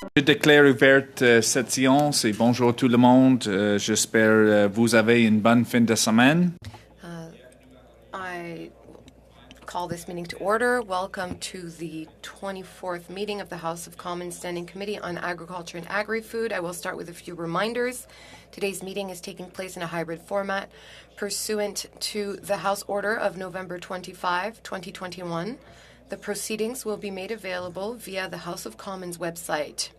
Je déclare ouverte cette séance et bonjour tout le monde. J'espère vous avez une bonne fin de semaine. I call this meeting to order. Welcome to the 24th meeting of the House of Commons Standing Committee on Agriculture and Agri-Food. I will start with a few reminders. Today's meeting is taking place in a hybrid format pursuant to the House Order of November 25, 2021. The proceedings will be made available via the House of Commons website.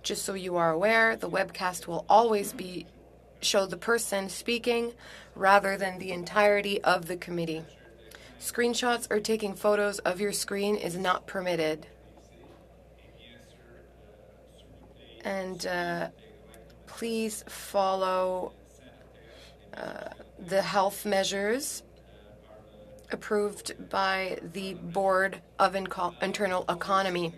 Just so you are aware, the webcast will always show the person speaking rather than the entirety of the committee. Screenshots or taking photos of your screen is not permitted. And please follow the health measures approved by the Board of Internal Economy.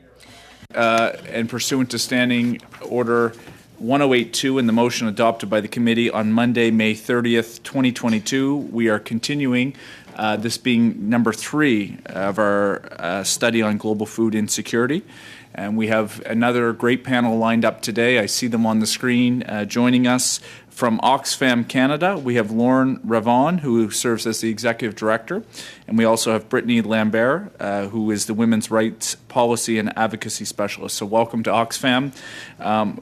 And pursuant to Standing Order 1082 and the motion adopted by the committee on Monday, May 30th, 2022, we are continuing, this being number 3 of our study on global food insecurity. And we have another great panel lined up today. I see them on the screen. Joining us from Oxfam Canada, we have Lauren Ravon, who serves as the Executive Director. And we also have Brittany Lambert, who is the Women's Rights Policy and Advocacy Specialist. So welcome to Oxfam.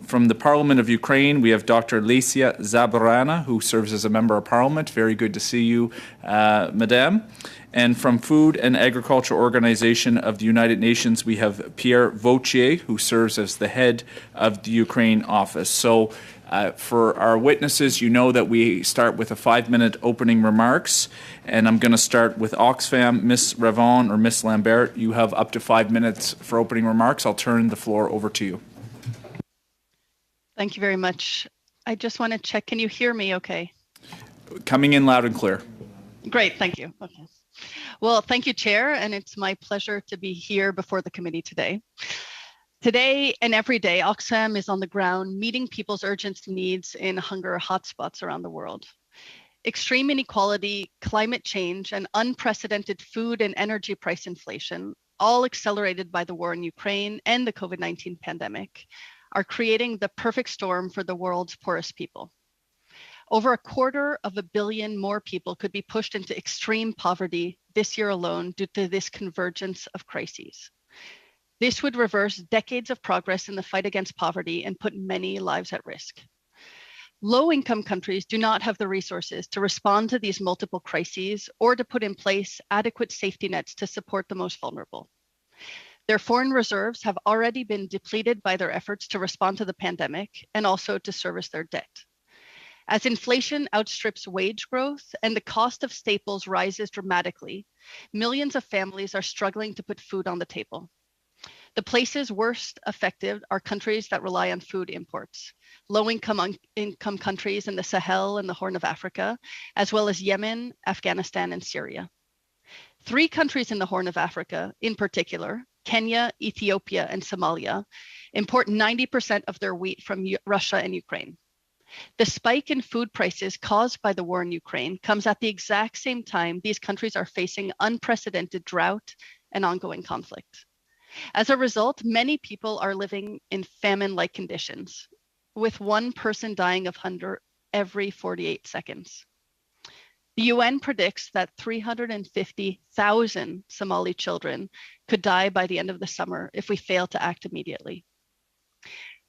From the Parliament of Ukraine, we have Dr. Lesia Zaborana, who serves as a Member of Parliament. Very good to see you, Madame. And from Food and Agriculture Organization of the United Nations, we have Pierre Vautier, who serves as the head of the Ukraine office. So for our witnesses, you know that we start with a 5-minute opening remarks. And I'm going to start with Oxfam. Ms. Ravon or Ms. Lambert, you have up to 5 minutes for opening remarks. I'll turn the floor over to you. Thank you very much. I just want to check, can you hear me okay? Coming in loud and clear. Great, thank you. Okay. Well, thank you, Chair, and it's my pleasure to be here before the committee today. Today and every day, Oxfam is on the ground meeting people's urgent needs in hunger hotspots around the world. Extreme inequality, climate change, and unprecedented food and energy price inflation, all accelerated by the war in Ukraine and the COVID-19 pandemic, are creating the perfect storm for the world's poorest people. Over 250 million more people could be pushed into extreme poverty this year alone due to this convergence of crises. This would reverse decades of progress in the fight against poverty and put many lives at risk. Low-income countries do not have the resources to respond to these multiple crises or to put in place adequate safety nets to support the most vulnerable. Their foreign reserves have already been depleted by their efforts to respond to the pandemic and also to service their debt. As inflation outstrips wage growth and the cost of staples rises dramatically, millions of families are struggling to put food on the table. The places worst affected are countries that rely on food imports, low-income countries in the Sahel and the Horn of Africa, as well as Yemen, Afghanistan, and Syria. 3 countries in the Horn of Africa, in particular, Kenya, Ethiopia, and Somalia, import 90% of their wheat from Russia and Ukraine. The spike in food prices caused by the war in Ukraine comes at the exact same time these countries are facing unprecedented drought and ongoing conflict. As a result, many people are living in famine-like conditions, with 1 person dying of hunger every 48 seconds. The UN predicts that 350,000 Somali children could die by the end of the summer if we fail to act immediately.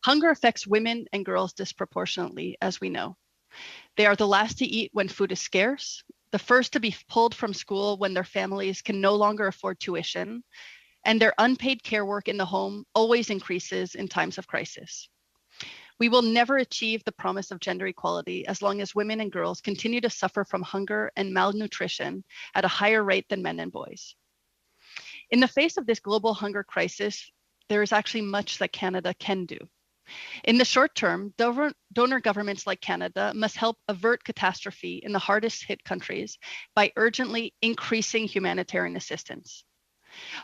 Hunger affects women and girls disproportionately, as we know. They are the last to eat when food is scarce, the first to be pulled from school when their families can no longer afford tuition, and their unpaid care work in the home always increases in times of crisis. We will never achieve the promise of gender equality as long as women and girls continue to suffer from hunger and malnutrition at a higher rate than men and boys. In the face of this global hunger crisis, there is actually much that Canada can do. In the short term, donor governments like Canada must help avert catastrophe in the hardest hit countries by urgently increasing humanitarian assistance.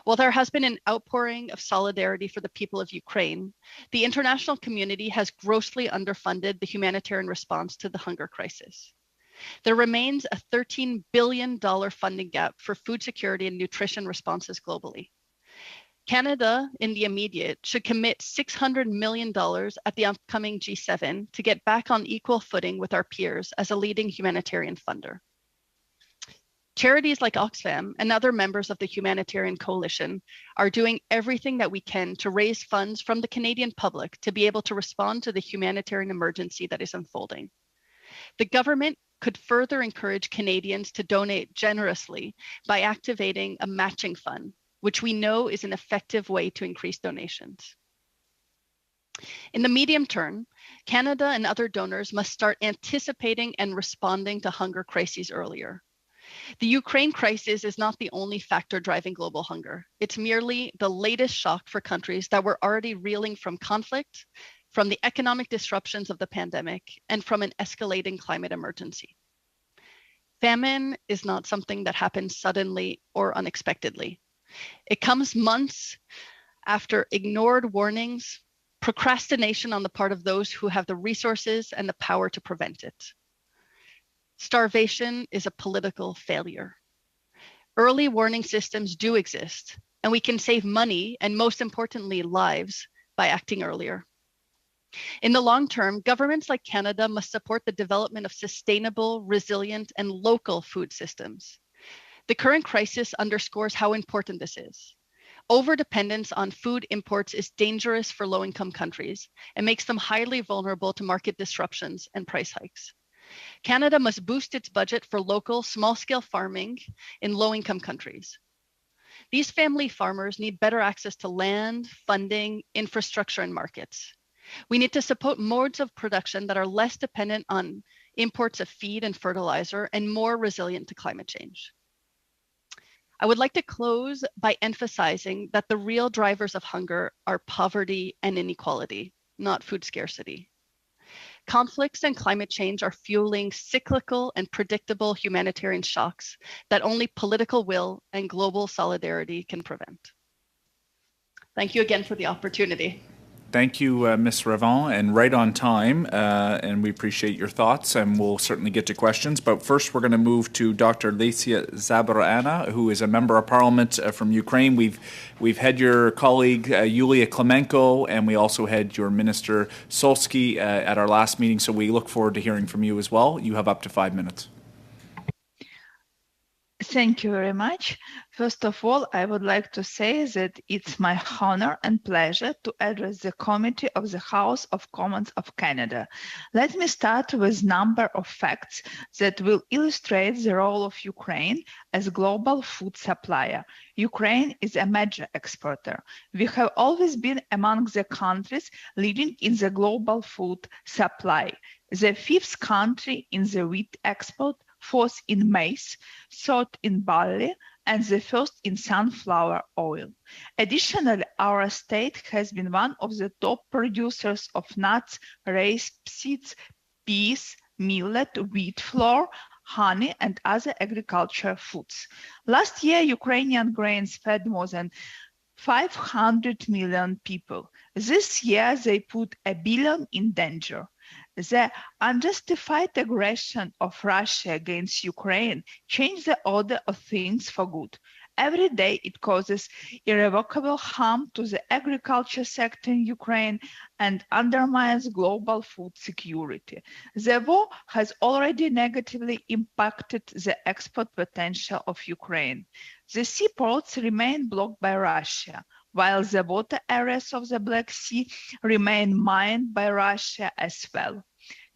While there has been an outpouring of solidarity for the people of Ukraine, the international community has grossly underfunded the humanitarian response to the hunger crisis. There remains a $13 billion funding gap for food security and nutrition responses globally. Canada, in the immediate, should commit $600 million at the upcoming G7 to get back on equal footing with our peers as a leading humanitarian funder. Charities like Oxfam and other members of the Humanitarian Coalition are doing everything that we can to raise funds from the Canadian public to be able to respond to the humanitarian emergency that is unfolding. The government could further encourage Canadians to donate generously by activating a matching fund, which we know is an effective way to increase donations. In the medium term, Canada and other donors must start anticipating and responding to hunger crises earlier. The Ukraine crisis is not the only factor driving global hunger. It's merely the latest shock for countries that were already reeling from conflict, from the economic disruptions of the pandemic, and from an escalating climate emergency. Famine is not something that happens suddenly or unexpectedly. It comes months after ignored warnings, procrastination on the part of those who have the resources and the power to prevent it. Starvation is a political failure. Early warning systems do exist, and we can save money and, most importantly, lives by acting earlier. In the long term, governments like Canada must support the development of sustainable, resilient, and local food systems. The current crisis underscores how important this is. Overdependence on food imports is dangerous for low-income countries and makes them highly vulnerable to market disruptions and price hikes. Canada must boost its budget for local small-scale farming in low-income countries. These family farmers need better access to land, funding, infrastructure, and markets. We need to support modes of production that are less dependent on imports of feed and fertilizer and more resilient to climate change. I would like to close by emphasizing that the real drivers of hunger are poverty and inequality, not food scarcity. Conflicts and climate change are fueling cyclical and predictable humanitarian shocks that only political will and global solidarity can prevent. Thank you again for the opportunity. Thank you, Ms. Ravon, and right on time, and we appreciate your thoughts, and we'll certainly get to questions. But first, we're going to move to Dr. Lesia Zabrana, who is a member of parliament from Ukraine. We've had your colleague, Yulia Klemenko, and we also had your minister, Solsky, at our last meeting, so we look forward to hearing from you as well. You have up to 5 minutes. Thank you very much. First of all, I would like to say that it's my honor and pleasure to address the Committee of the House of Commons of Canada. Let me start with a number of facts that will illustrate the role of Ukraine as a global food supplier. Ukraine is a major exporter. We have always been among the countries leading in the global food supply. The fifth country in the wheat export, fourth in maize, third in barley, and the first in sunflower oil. Additionally, our state has been one of the top producers of nuts, rapeseeds, peas, millet, wheat flour, honey, and other agricultural foods. Last year, Ukrainian grains fed more than 500 million people. This year, they put 1 billion in danger. The unjustified aggression of Russia against Ukraine changed the order of things for good. Every day it causes irrevocable harm to the agriculture sector in Ukraine and undermines global food security. The war has already negatively impacted the export potential of Ukraine. The seaports remain blocked by Russia, while the water areas of the Black Sea remain mined by Russia as well.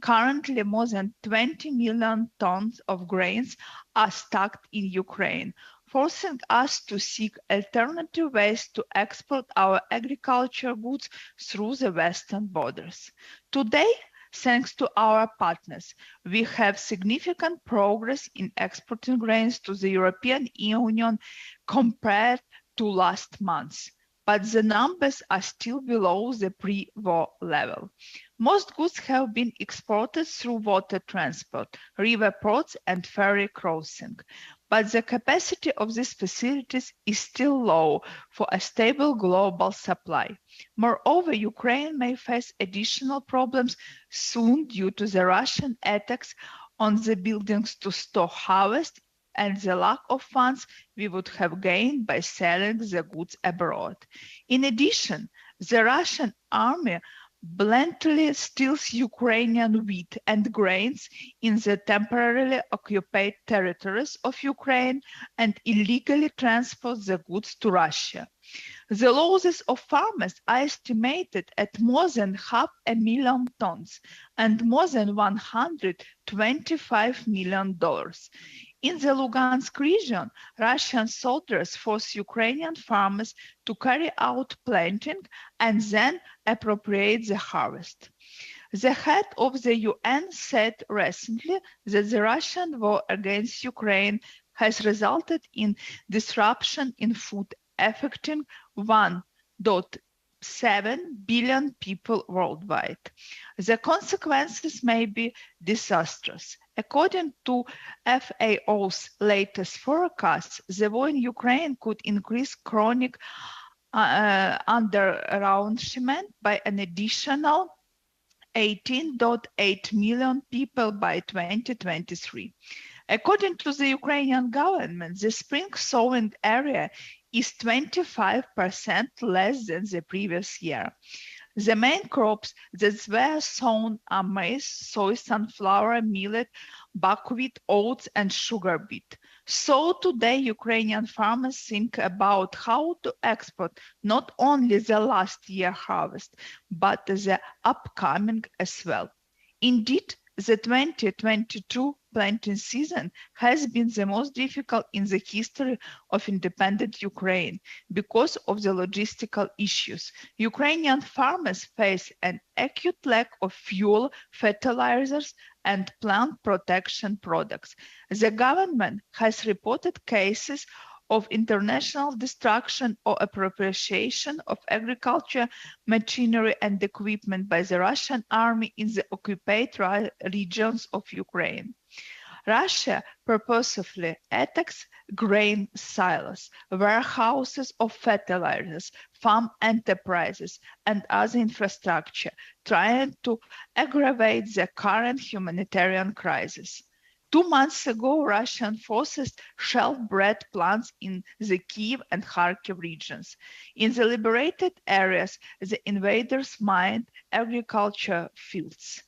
Currently, more than 20 million tons of grains are stuck in Ukraine, forcing us to seek alternative ways to export our agricultural goods through the western borders. Today, thanks to our partners, we have significant progress in exporting grains to the European Union compared to last month, but the numbers are still below the pre-war level. Most goods have been exported through water transport, river ports, and ferry crossing, but the capacity of these facilities is still low for a stable global supply. Moreover, Ukraine may face additional problems soon due to the Russian attacks on the buildings to store harvest and the lack of funds we would have gained by selling the goods abroad. In addition, the Russian army bluntly steals Ukrainian wheat and grains in the temporarily occupied territories of Ukraine and illegally transports the goods to Russia. The losses of farmers are estimated at more than 500,000 tons and more than $125 million. In the Lugansk region, Russian soldiers force Ukrainian farmers to carry out planting and then appropriate the harvest. The head of the UN said recently that the Russian war against Ukraine has resulted in disruption in food affecting 1.7 billion people worldwide. The consequences may be disastrous. According to FAO's latest forecasts, the war in Ukraine could increase chronic undernourishment by an additional 18.8 million people by 2023. According to the Ukrainian government, the spring sowing area is 25% less than the previous year. The main crops that were sown are maize, soy, sunflower, millet, buckwheat, oats, and sugar beet. So today, Ukrainian farmers think about how to export not only the last year harvest, but the upcoming as well. Indeed, the 2022 planting season has been the most difficult in the history of independent Ukraine because of the logistical issues. Ukrainian farmers face an acute lack of fuel, fertilizers, and plant protection products. The government has reported cases of international destruction or appropriation of agriculture, machinery, and equipment by the Russian army in the occupied regions of Ukraine. Russia purposefully attacks grain silos, warehouses of fertilizers, farm enterprises, and other infrastructure, trying to aggravate the current humanitarian crisis. 2 months ago, Russian forces shelled bread plants in the Kyiv and Kharkiv regions. In the liberated areas, the invaders mined agriculture fields.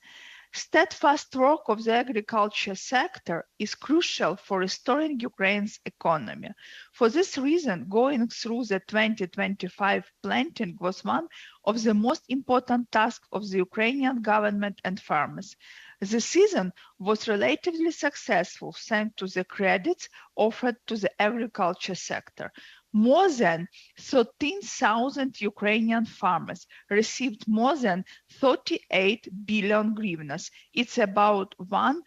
Steadfast work of the agriculture sector is crucial for restoring Ukraine's economy. For this reason, going through the 2025 planting was one of the most important tasks of the Ukrainian government and farmers. The season was relatively successful thanks to the credits offered to the agriculture sector. More than 13,000 Ukrainian farmers received more than 38 billion hryvnias. It's about 1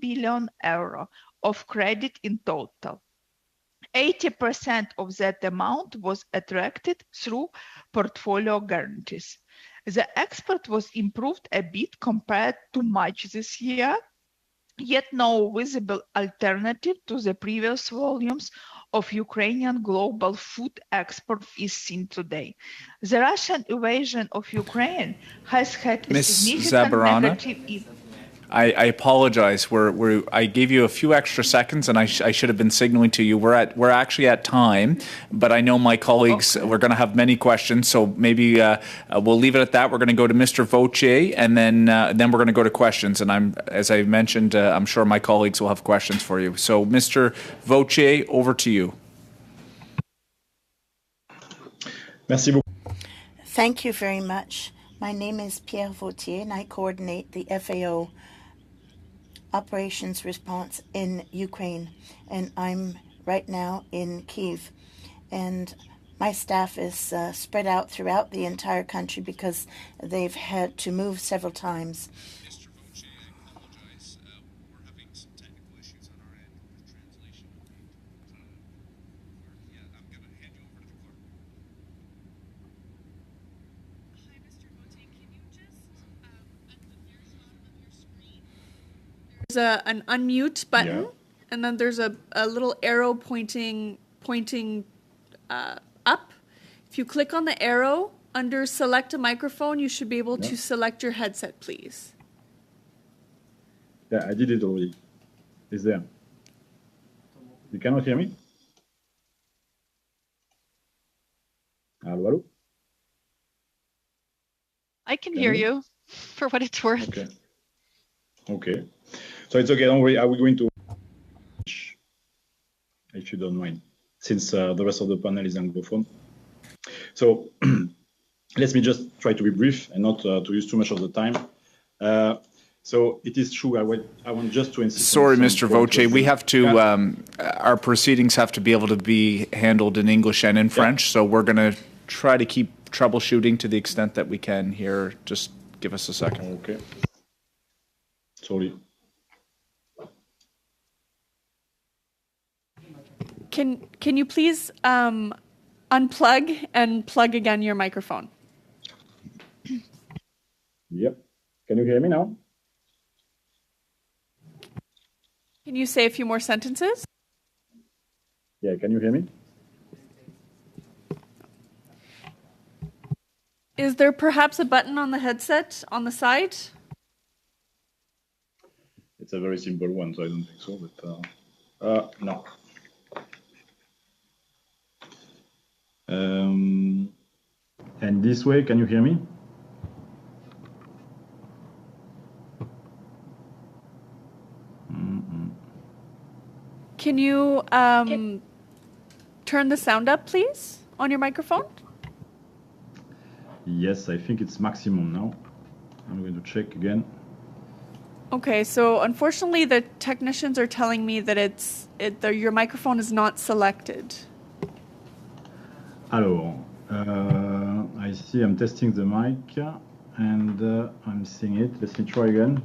billion euro of credit in total. 80% of that amount was attracted through portfolio guarantees. The export was improved a bit compared to March this year, yet no visible alternative to the previous volumes of Ukrainian global food export is seen today. The Russian invasion of Ukraine has had a significant negative impact. I apologize. I gave you a few extra seconds, and I should have been signaling to you. We're actually at time, but I know my colleagues. Okay. We're going to have many questions, so maybe we'll leave it at that. We're going to go to Mr. Vautier, and then we're going to go to questions. And as I mentioned, I'm sure my colleagues will have questions for you. So, Mr. Vautier, over to you. Merci beaucoup. Thank you very much. My name is Pierre Vautier, and I coordinate the FAO operations response in Ukraine, and I'm right now in Kyiv, and my staff is spread out throughout the entire country because they've had to move several times. Mr. Vautier, I apologize. We're having some technical issues on our end with translation. I'm going to hand you over to the clerk. Hi, Mr. Vautier. Can you just at the near bottom of your screen? There's an unmute button, yeah. And then there's a little arrow pointing up. If you click on the arrow under select a microphone, you should be able to select your headset, please. Yeah, I did it already. It's there. You cannot hear me? Hello, hello? I can Can hear you? you for what it's worth. Okay. Okay. So it's okay, don't worry. Are we going to, if you don't mind, since the rest of the panel is Anglophone? So let me just try to be brief and not to use too much of the time. So it is true. I want just to insist. Sorry, on Mr. some points Voce, we have to, Yeah. our proceedings have to be able to be handled in English and in French, so we're going to try to keep troubleshooting to the extent that we can here. Just give us a second. Okay. Sorry. Can you please unplug and plug again your microphone? Yep. Can you hear me now? Can you say a few more sentences? Yeah, can you hear me? Is there perhaps a button on the headset on the side? It's a very simple one, so I don't think so, but no. And this way, can you hear me? Can you turn the sound up, please, on your microphone? Yes, I think it's maximum now. I'm going to check again. Okay, so unfortunately, the technicians are telling me that your microphone is not selected. Alors, I see I'm testing the mic and I'm seeing it. Let me try again.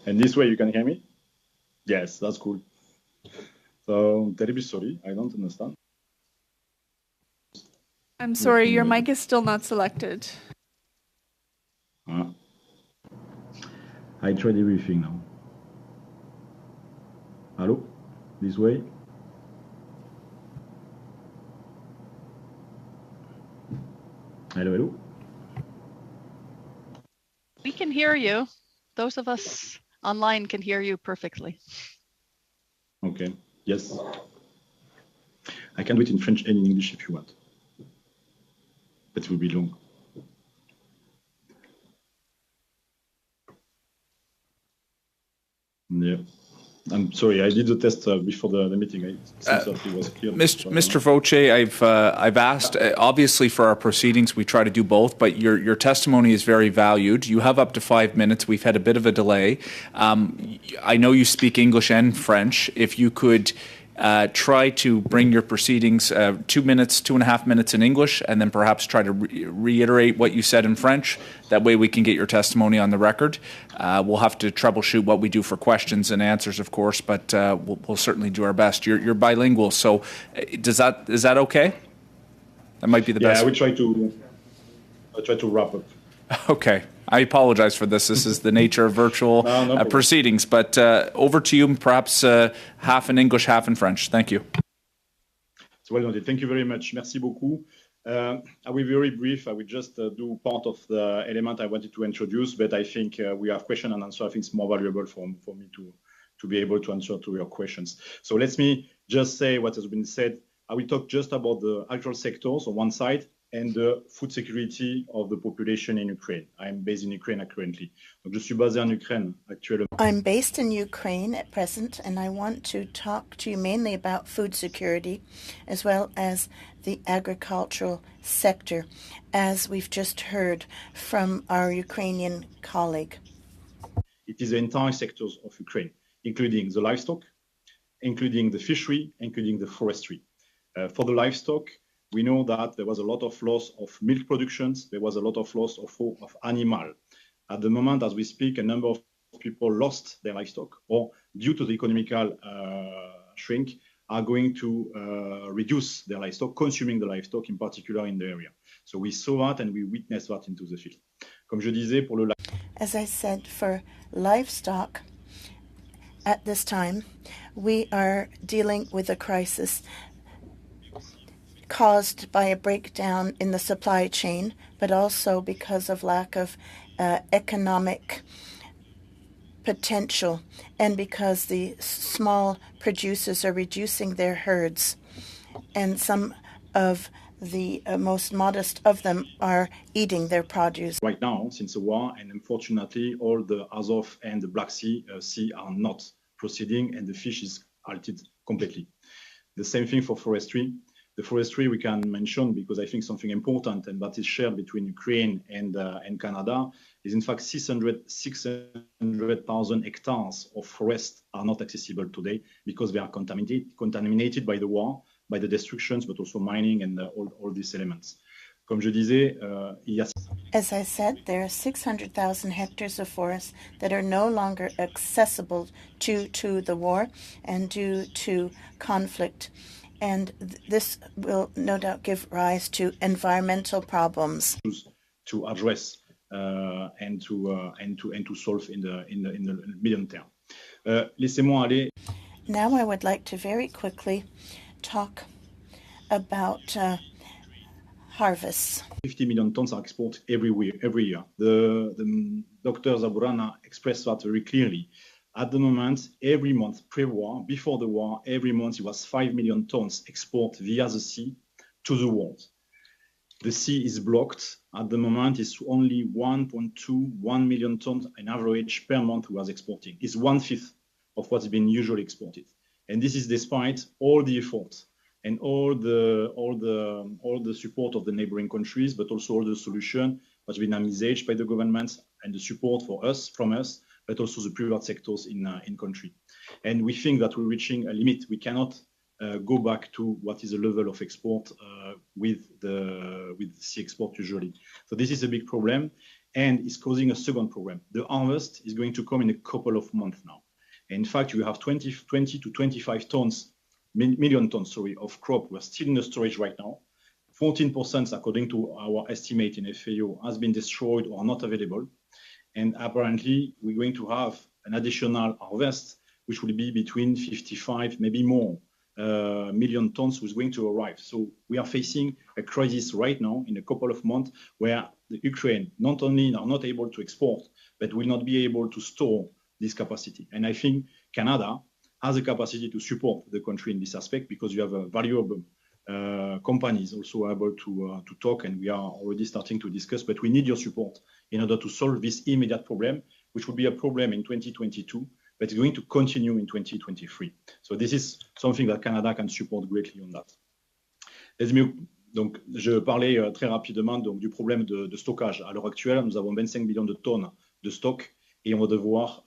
And this way you can hear me? Yes, that's cool. So, terribly sorry, I don't understand. I'm sorry, your mic is still not selected. I tried everything now. Hello? This way? Hello, hello? We can hear you. Those of us online can hear you perfectly. Okay, yes. I can do it in French and in English if you want. But it will be long. Yeah. I'm sorry, I did the test before the meeting. It seems that it was clear. Mr. Voce, I've asked, obviously for our proceedings, we try to do both, but your testimony is very valued. You have up to 5 minutes. We've had a bit of a delay. I know you speak English and French. If you could try to bring your proceedings 2 minutes, 2.5 minutes in English, and then perhaps try to reiterate what you said in French. That way we can get your testimony on the record. We'll have to troubleshoot what we do for questions and answers, of course, but we'll certainly do our best. You're bilingual, so is that okay? That might be the best. Yeah, I'll try to wrap up. Okay. I apologize for this. This is the nature of virtual proceedings. But over to you, perhaps half in English, half in French. Thank you. So well noted. Thank you very much. Merci beaucoup. I will be very brief. I will just do part of the element I wanted to introduce, but I think we have question and answer. I think it's more valuable for me to be able to answer to your questions. So let me just say what has been said. I will talk just about the agricultural sectors on one side and the food security of the population in Ukraine. I'm based in Ukraine currently. Donc, je suis basé en Ukraine actuellement. I'm based in Ukraine at present, and I want to talk to you mainly about food security as well as the agricultural sector, as we've just heard from our Ukrainian colleague. It is the entire sectors of Ukraine, including the livestock, including the fishery, including the forestry. For the livestock, we know that there was a lot of loss of milk productions. There was a lot of loss of animal. At the moment, as we speak, a number of people lost their livestock, or due to the economical shrink, are going to reduce their livestock, consuming the livestock, in particular in the area. So we saw that and we witnessed that into the field. Comme je disais, pour le As I said, for livestock, at this time, we are dealing with a crisis caused by a breakdown in the supply chain, but also because of lack of economic potential and because the small producers are reducing their herds, and some of the most modest of them are eating their produce. Right now, since the war, and unfortunately, all the Azov and the Black Sea are not proceeding, and the fish is halted completely. The same thing for forestry. The forestry we can mention because I think something important, and that is shared between Ukraine and Canada, is in fact 600,000 hectares of forest are not accessible today because they are contaminated by the war, by the destructions, but also mining and all these elements. Comme je disais, il y a... As I said, there are 600,000 hectares of forest that are no longer accessible due to the war and due to conflict. And this will no doubt give rise to environmental problems. To address and to solve in the medium term. Laissez-moi aller. Now I would like to very quickly talk about harvests. 50 million tons are exported every year. The Dr. Zaburana expressed that very clearly. At the moment, every month pre-war, before the war, every month it was 5 million tons export via the sea to the world. The sea is blocked. At the moment, it's only 1 million tons on average per month we was exporting. It's 1/5 of what's been usually exported. And this is despite all the efforts and all the support of the neighboring countries, but also all the solution that's been envisaged by the governments and the support from us, but also the private sectors in country. And we think that we're reaching a limit. We cannot go back to what is the level of export with the sea export usually. So this is a big problem, and it's causing a second problem. The harvest is going to come in a couple of months now. In fact, you have 20 to 25 million tons of crop. We're still in the storage right now. 14%, according to our estimate in FAO, has been destroyed or not available. And apparently, we're going to have an additional harvest, which will be between 55, maybe more, million tons who's going to arrive. So we are facing a crisis right now in a couple of months where the Ukraine not only are not able to export, but will not be able to store this capacity. And I think Canada has a capacity to support the country in this aspect because you have a valuable companies also able to talk, and we are already starting to discuss, but we need your support in order to solve this immediate problem, which will be a problem in 2022, but it's going to continue in 2023. So this is something that Canada can support greatly on that. Donc, je parlais très rapidement donc, du problème de stockage. À l'heure actuelle, nous avons 25 millions de tonnes de stock et on va devoir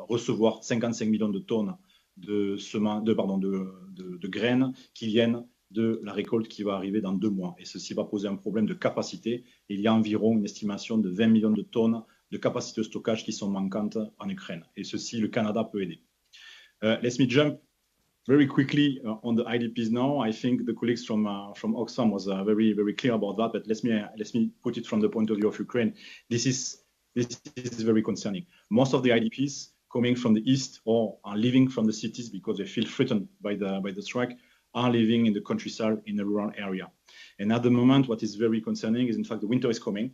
recevoir 55 millions de tonnes de graines qui viennent de la récolte qui va arriver dans 2 mois. Et ceci va poser un problème de capacité. Il y a environ une estimation de 20 millions de tonnes de capacité de stockage qui sont manquantes en Ukraine. Et ceci, le Canada peut aider. Let me jump very quickly on the IDPs now. I think the colleagues from Oxfam was very, very clear about that, but let me put it from the point of view of Ukraine. This is very concerning. Most of the IDPs coming from the east or are living from the cities because they feel threatened by the strike are living in the countryside in a rural area. And at the moment, what is very concerning is in fact the winter is coming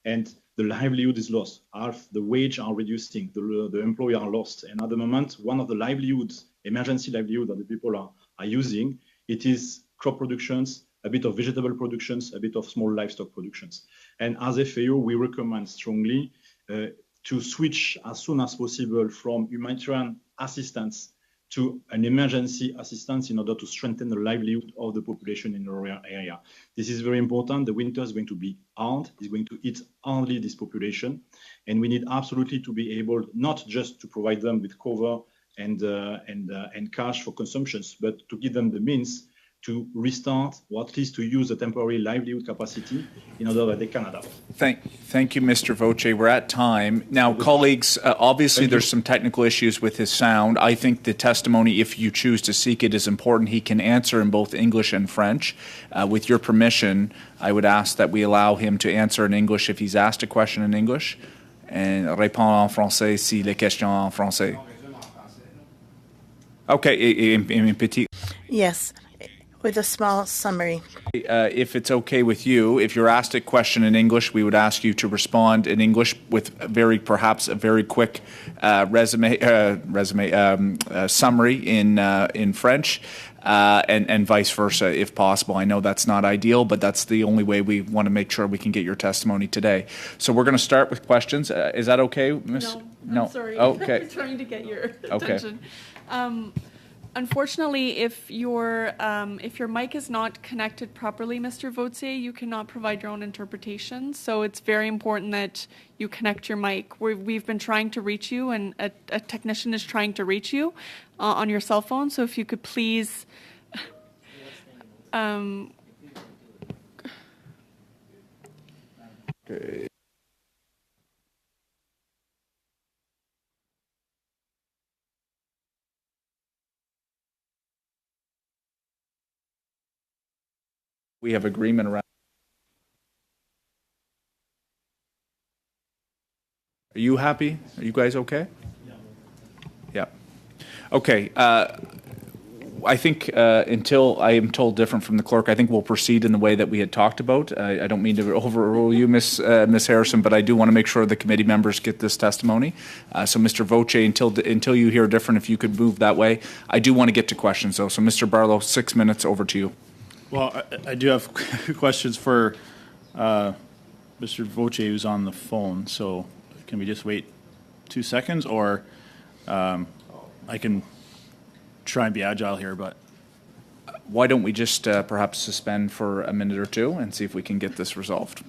and the livelihood is lost. Half the wage are reducing, the employer are lost. And at the moment, one of the livelihoods, emergency livelihood that the people are using, it is crop productions, a bit of vegetable productions, a bit of small livestock productions. And as FAO, we recommend strongly to switch as soon as possible from humanitarian assistance to an emergency assistance in order to strengthen the livelihood of the population in the rural area. This is very important. The winter is going to be hard. It's going to hit only this population. And we need absolutely to be able not just to provide them with cover and cash for consumptions, but to give them the means to restart or at least to use a temporary livelihood capacity in order that they can adapt. Thank you, Mr. Voce. We're at time. Now, colleagues, obviously there's some technical issues with his sound. I think the testimony, if you choose to seek it, is important. He can answer in both English and French. With your permission, I would ask that we allow him to answer in English if he's asked a question in English, and répondre en français si les questions en français. Okay, in petit. Yes, with a small summary. If it's okay with you, if you're asked a question in English, we would ask you to respond in English with perhaps a very quick summary in French, and vice versa, if possible. I know that's not ideal, but that's the only way we want to make sure we can get your testimony today. So we're going to start with questions. Is that okay, Miss? No, I'm sorry. Okay. I'm trying to get your Okay. attention. Unfortunately, if your mic is not connected properly, Mr. Vautier, you cannot provide your own interpretation. So it's very important that you connect your mic. We've been trying to reach you, and a technician is trying to reach you on your cell phone. So if you could please. We have agreement around. Are you happy? Are you guys okay? Yeah. Okay. I think until I am told different from the clerk, I think we'll proceed in the way that we had talked about. I don't mean to overrule you, Miss Harrison, but I do want to make sure the committee members get this testimony. So, Mr. Vautier, until you hear different, if you could move that way. I do want to get to questions, though. So, Mr. Barlow, 6 minutes, over to you. Well, I do have questions for Mr. Vautier, who's on the phone. So, can we just wait 2 seconds, or I can try and be agile here, but why don't we just perhaps suspend for a minute or two and see if we can get this resolved?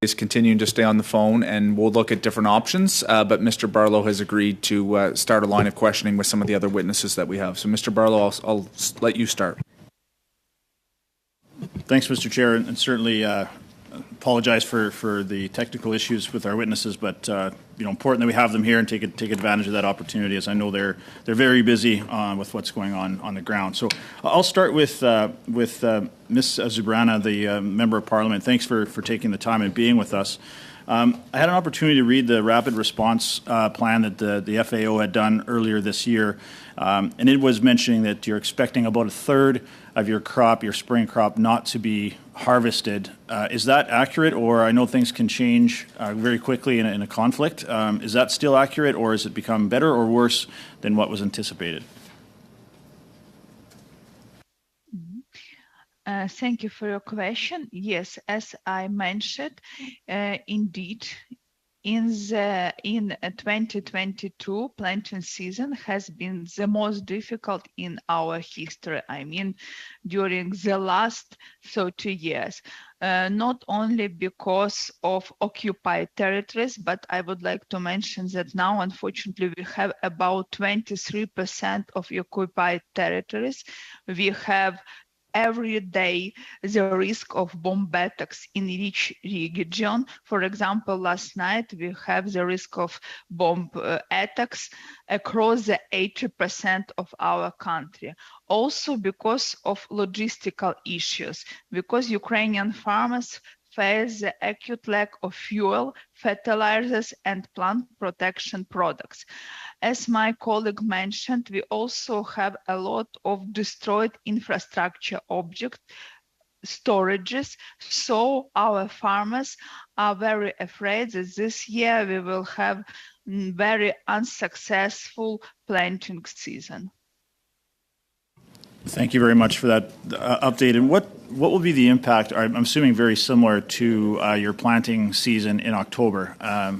is continuing to stay on the phone, and we'll look at different options. But Mr. Barlow has agreed to start a line of questioning with some of the other witnesses that we have. So, Mr. Barlow, I'll let you start. Thanks, Mr. Chair, and certainly apologize for the technical issues with our witnesses, but important that we have them here and take advantage of that opportunity, as I know they're very busy with what's going on the ground. So I'll start with Ms. Zubrana, the Member of Parliament. Thanks for taking the time and being with us. I had an opportunity to read the rapid response plan that the FAO had done earlier this year, and it was mentioning that you're expecting about a third of your crop, your spring crop, not to be harvested. Is that accurate, or I know things can change very quickly in a conflict. Is that still accurate, or has it become better or worse than what was anticipated? Thank you for your question. Yes, as I mentioned, indeed, in 2022, planting season has been the most difficult in our history. I mean, during the last 30 years, not only because of occupied territories, but I would like to mention that now, unfortunately, we have about 23% of occupied territories. We have every day the risk of bomb attacks in each region. For example, last night we have the risk of bomb attacks across the 80% of our country. Also because of logistical issues, because Ukrainian farmers face the acute lack of fuel, fertilizers, and plant protection products. As my colleague mentioned, we also have a lot of destroyed infrastructure objects, storages, so our farmers are very afraid that this year we will have very unsuccessful planting season. Thank you very much for that update. And what will be the impact? I'm assuming very similar to your planting season in October. I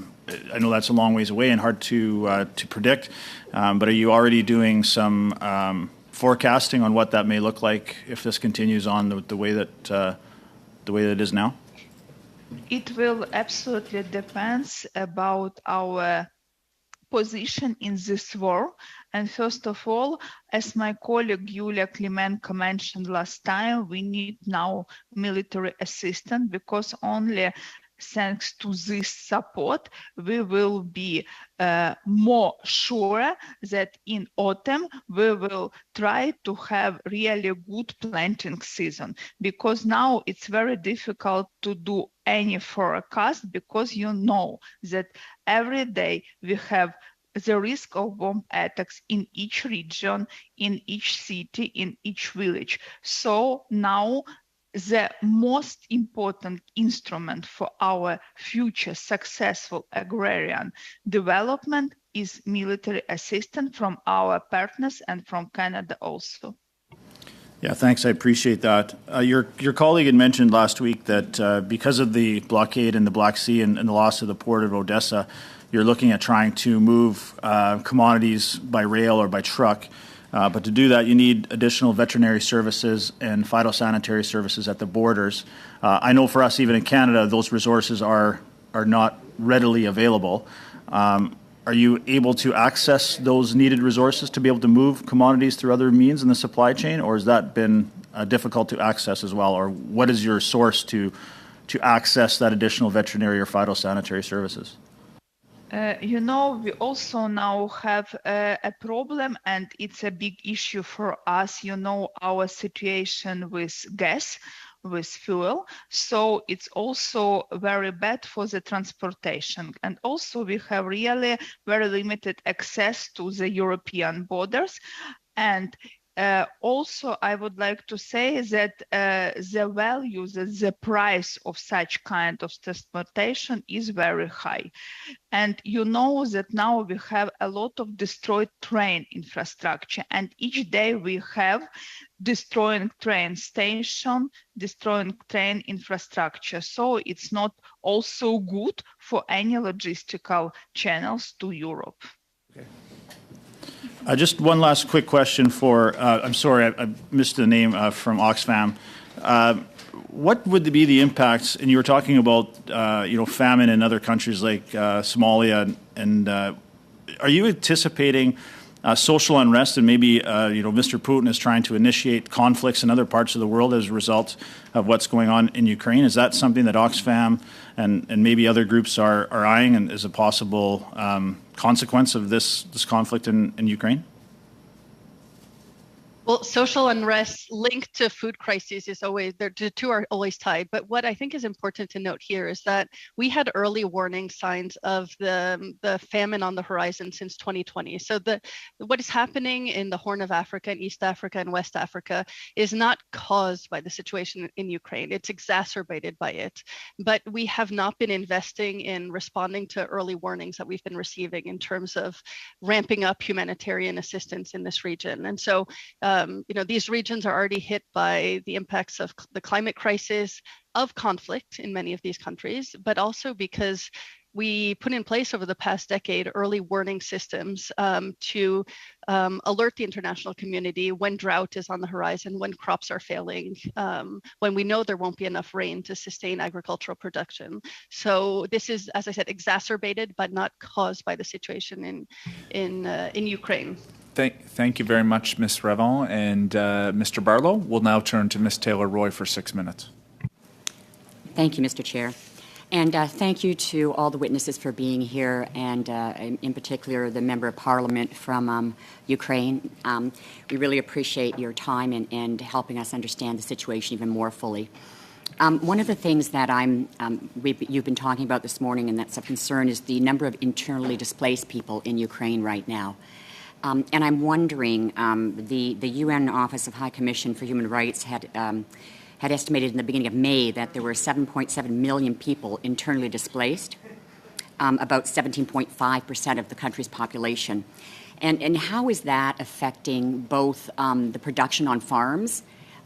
know that's a long ways away and hard to predict, but are you already doing some forecasting on what that may look like if this continues on the way that it is now? It will absolutely depend about our position in this war. And first of all, as my colleague Yulia Klimenko mentioned last time, we need now military assistance, because only thanks to this support, we will be more sure that in autumn we will try to have really good planting season. Because now it's very difficult to do any forecast, because you know that every day we have the risk of bomb attacks in each region, in each city, in each village. So now the most important instrument for our future successful agrarian development is military assistance from our partners and from Canada also. Yeah, thanks. I appreciate that. Your colleague had mentioned last week that because of the blockade in the Black Sea and the loss of the port of Odessa, you're looking at trying to move commodities by rail or by truck. But to do that, you need additional veterinary services and phytosanitary services at the borders. I know for us, even in Canada, those resources are not readily available. Are you able to access those needed resources to be able to move commodities through other means in the supply chain, or has that been difficult to access as well? Or what is your source to access that additional veterinary or phytosanitary services? You know, we also now have a problem, and it's a big issue for us. You know, our situation with gas, with fuel. So it's also very bad for the transportation. And also we have really very limited access to the European borders. And also, I would like to say that the value, the price of such kind of transportation is very high. And you know that now we have a lot of destroyed train infrastructure, and each day we have destroying train station, destroying train infrastructure. So it's not also good for any logistical channels to Europe. Okay. Just one last quick question for, I'm sorry, I missed the name from Oxfam. what would be the impacts? And you were talking about famine in other countries like Somalia, and are you anticipating social unrest, and maybe Mr. Putin is trying to initiate conflicts in other parts of the world as a result of what's going on in Ukraine? Is that something that Oxfam and maybe other groups are eyeing, and is a possible consequence of this conflict in Ukraine? Well, social unrest linked to food crises is always, the two are always tied. But what I think is important to note here is that we had early warning signs of the famine on the horizon since 2020. So what is happening in the Horn of Africa and East Africa and West Africa is not caused by the situation in Ukraine. It's exacerbated by it. But we have not been investing in responding to early warnings that we've been receiving in terms of ramping up humanitarian assistance in this region. And so these regions are already hit by the impacts of the climate crisis, of conflict in many of these countries, but also because we put in place over the past decade early warning systems to alert the international community when drought is on the horizon, when crops are failing, when we know there won't be enough rain to sustain agricultural production. So this is, as I said, exacerbated but not caused by the situation in Ukraine. Thank you very much, Ms. Ravon. And Mr. Barlow, we'll now turn to Ms. Taylor-Roy for 6 minutes. Thank you, Mr. Chair. And thank you to all the witnesses for being here, and in particular the Member of Parliament from Ukraine. We really appreciate your time and helping us understand the situation even more fully. One of the things that you've been talking about this morning, and that's a concern, is the number of internally displaced people in Ukraine right now. And I'm wondering, the UN Office of High Commission for Human Rights had estimated in the beginning of May that there were 7.7 million people internally displaced, about 17.5% of the country's population. And how is that affecting both the production on farms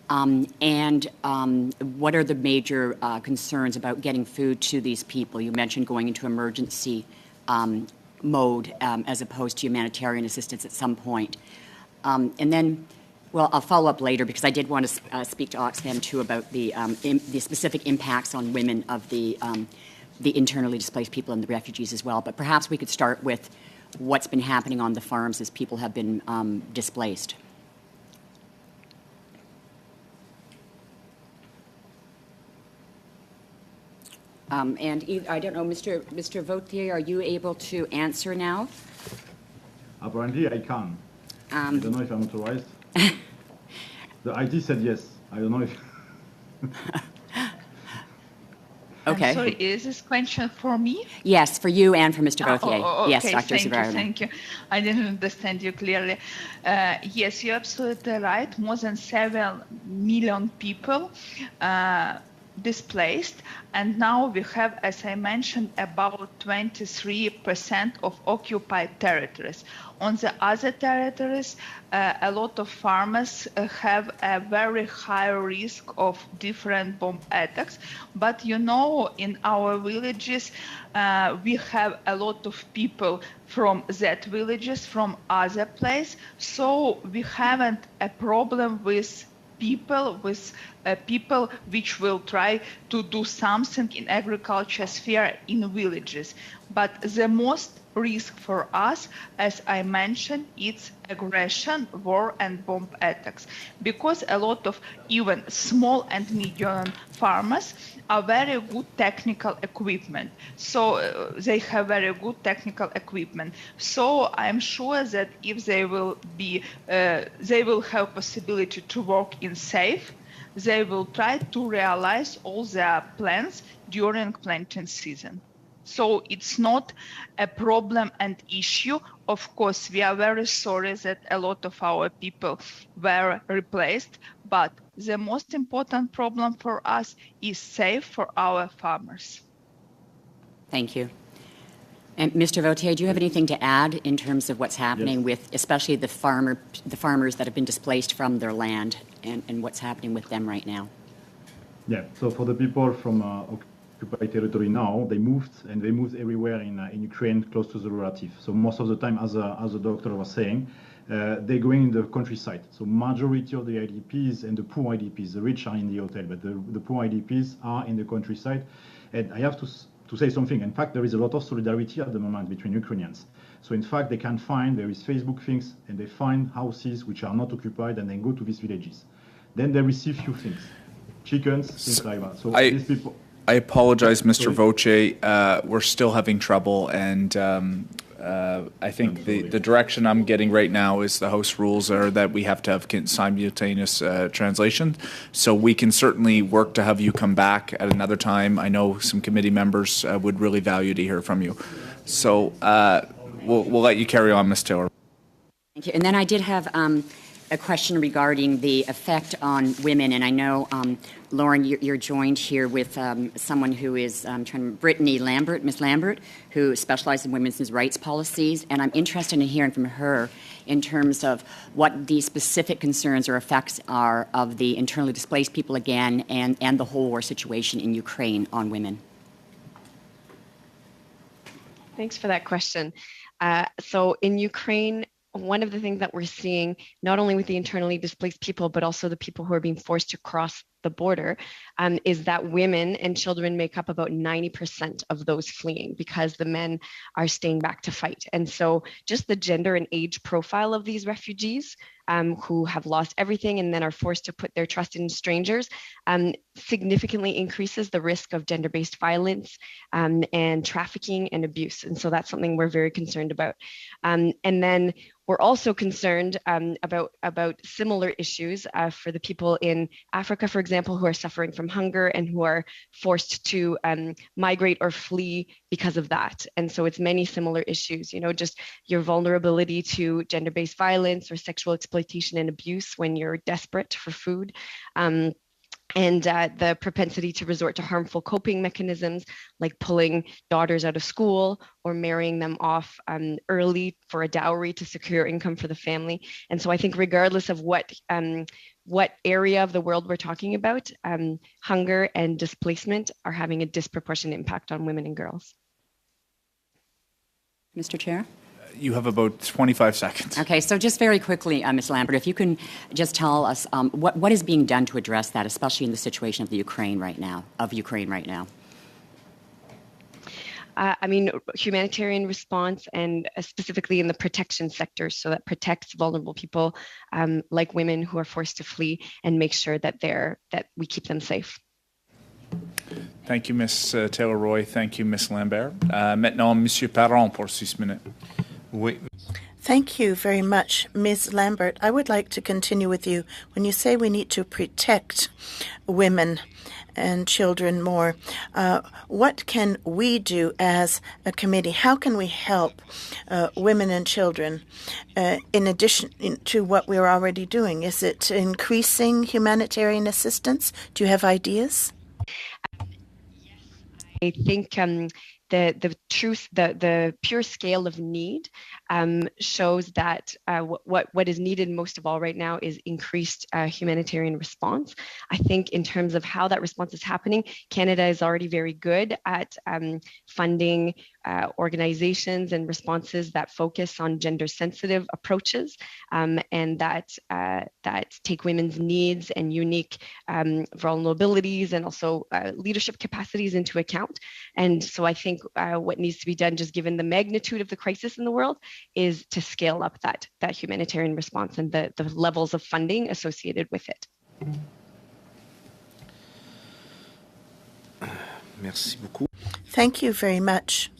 and what are the major concerns about getting food to these people? You mentioned going into emergency mode as opposed to humanitarian assistance at some point. And then, well, I'll follow up later because I did want to speak to Oxfam too about the specific impacts on women of the internally displaced people and the refugees as well. But perhaps we could start with what's been happening on the farms as people have been displaced. And I don't know, Mr. Vautier, are you able to answer now? Apparently, I can. I don't know if I'm authorized. The IT said yes. I don't know if... Okay. I'm sorry, is this question for me? Yes, for you and for Mr. Vautier. Okay, yes, Dr. Zavarona. Thank you. I didn't understand you clearly. Yes, you're absolutely right. More than 7 million people displaced, and now we have, as I mentioned, about 23% of occupied territories. On the other territories, a lot of farmers have a very high risk of different bomb attacks. But in our villages, we have a lot of people from that villages, from other places, so we haven't a problem with people which will try to do something in agriculture sphere in villages. But the most risk for us, as I mentioned, it's aggression, war, and bomb attacks, because a lot of even small and medium farmers are very good technical equipment. So they have very good technical equipment. So I'm sure that if they will have possibility to work in safe, they will try to realize all their plans during planting season. So it's not a problem and issue. Of course, we are very sorry that a lot of our people were replaced, but the most important problem for us is safe for our farmers. Thank you. And Mr. Vautier, do you have anything to add in terms of what's happening with, especially the farmers that have been displaced from their land, and what's happening with them right now? Yeah, so for the people from occupied territory now, they moved everywhere in Ukraine close to the relative. So most of the time, as the doctor was saying, they're going in the countryside. So majority of the IDPs and the poor IDPs, the rich are in the hotel, but the poor IDPs are in the countryside. And I have to say something. In fact, there is a lot of solidarity at the moment between Ukrainians. So in fact, they can find, there is Facebook things, and they find houses which are not occupied, and then go to these villages. Then they receive few things, chickens, things like that. So these people. I apologize, Mr. Sorry. Voce. We're still having trouble, and I think the direction I'm getting right now is the House rules are that we have to have simultaneous translation. So we can certainly work to have you come back at another time. I know some committee members would really value to hear from you. So we'll let you carry on, Ms. Taylor. Thank you. And then I did have a question regarding the effect on women, and I know, Lauren, you're joined here with someone who is Brittany Lambert, Ms. Lambert, who specializes in women's rights policies, and I'm interested in hearing from her in terms of what the specific concerns or effects are of the internally displaced people again and the whole war situation in Ukraine on women. Thanks for that question. So in Ukraine, one of the things that we're seeing, not only with the internally displaced people, but also the people who are being forced to cross the border, is that women and children make up about 90% of those fleeing because the men are staying back to fight. And so just the gender and age profile of these refugees who have lost everything and then are forced to put their trust in strangers significantly increases the risk of gender-based violence and trafficking and abuse. And so that's something we're very concerned about. And then we're also concerned about similar issues for the people in Africa, for example, who are suffering from hunger and who are forced to migrate or flee because of that. And so it's many similar issues, just your vulnerability to gender-based violence or sexual exploitation and abuse when you're desperate for food. And the propensity to resort to harmful coping mechanisms like pulling daughters out of school or marrying them off early for a dowry to secure income for the family. And so I think regardless of what area of the world we're talking about, hunger and displacement are having a disproportionate impact on women and girls. Mr. Chair? You have about 25 seconds. Okay, so just very quickly, Ms. Lambert, if you can just tell us what is being done to address that, especially in the situation of Ukraine right now. I mean, humanitarian response and specifically in the protection sector, so that protects vulnerable people like women who are forced to flee and make sure that we keep them safe. Thank you, Ms. Taylor-Roy. Thank you, Ms. Lambert. Maintenant, Monsieur Parent pour 6 minutes. Oui. Thank you very much, Ms. Lambert. I would like to continue with you. When you say we need to protect women and children more, what can we do as a committee? How can we help women and children in addition to what we're already doing? Is it increasing humanitarian assistance? Do you have ideas? I think the pure scale of need shows that what is needed most of all right now is increased humanitarian response. I think in terms of how that response is happening, Canada is already very good at funding organizations and responses that focus on gender-sensitive approaches and that take women's needs and unique vulnerabilities and also leadership capacities into account. And so I think what needs to be done, just given the magnitude of the crisis in the world, is to scale up that humanitarian response and the levels of funding associated with it. Merci beaucoup. Thank you very much.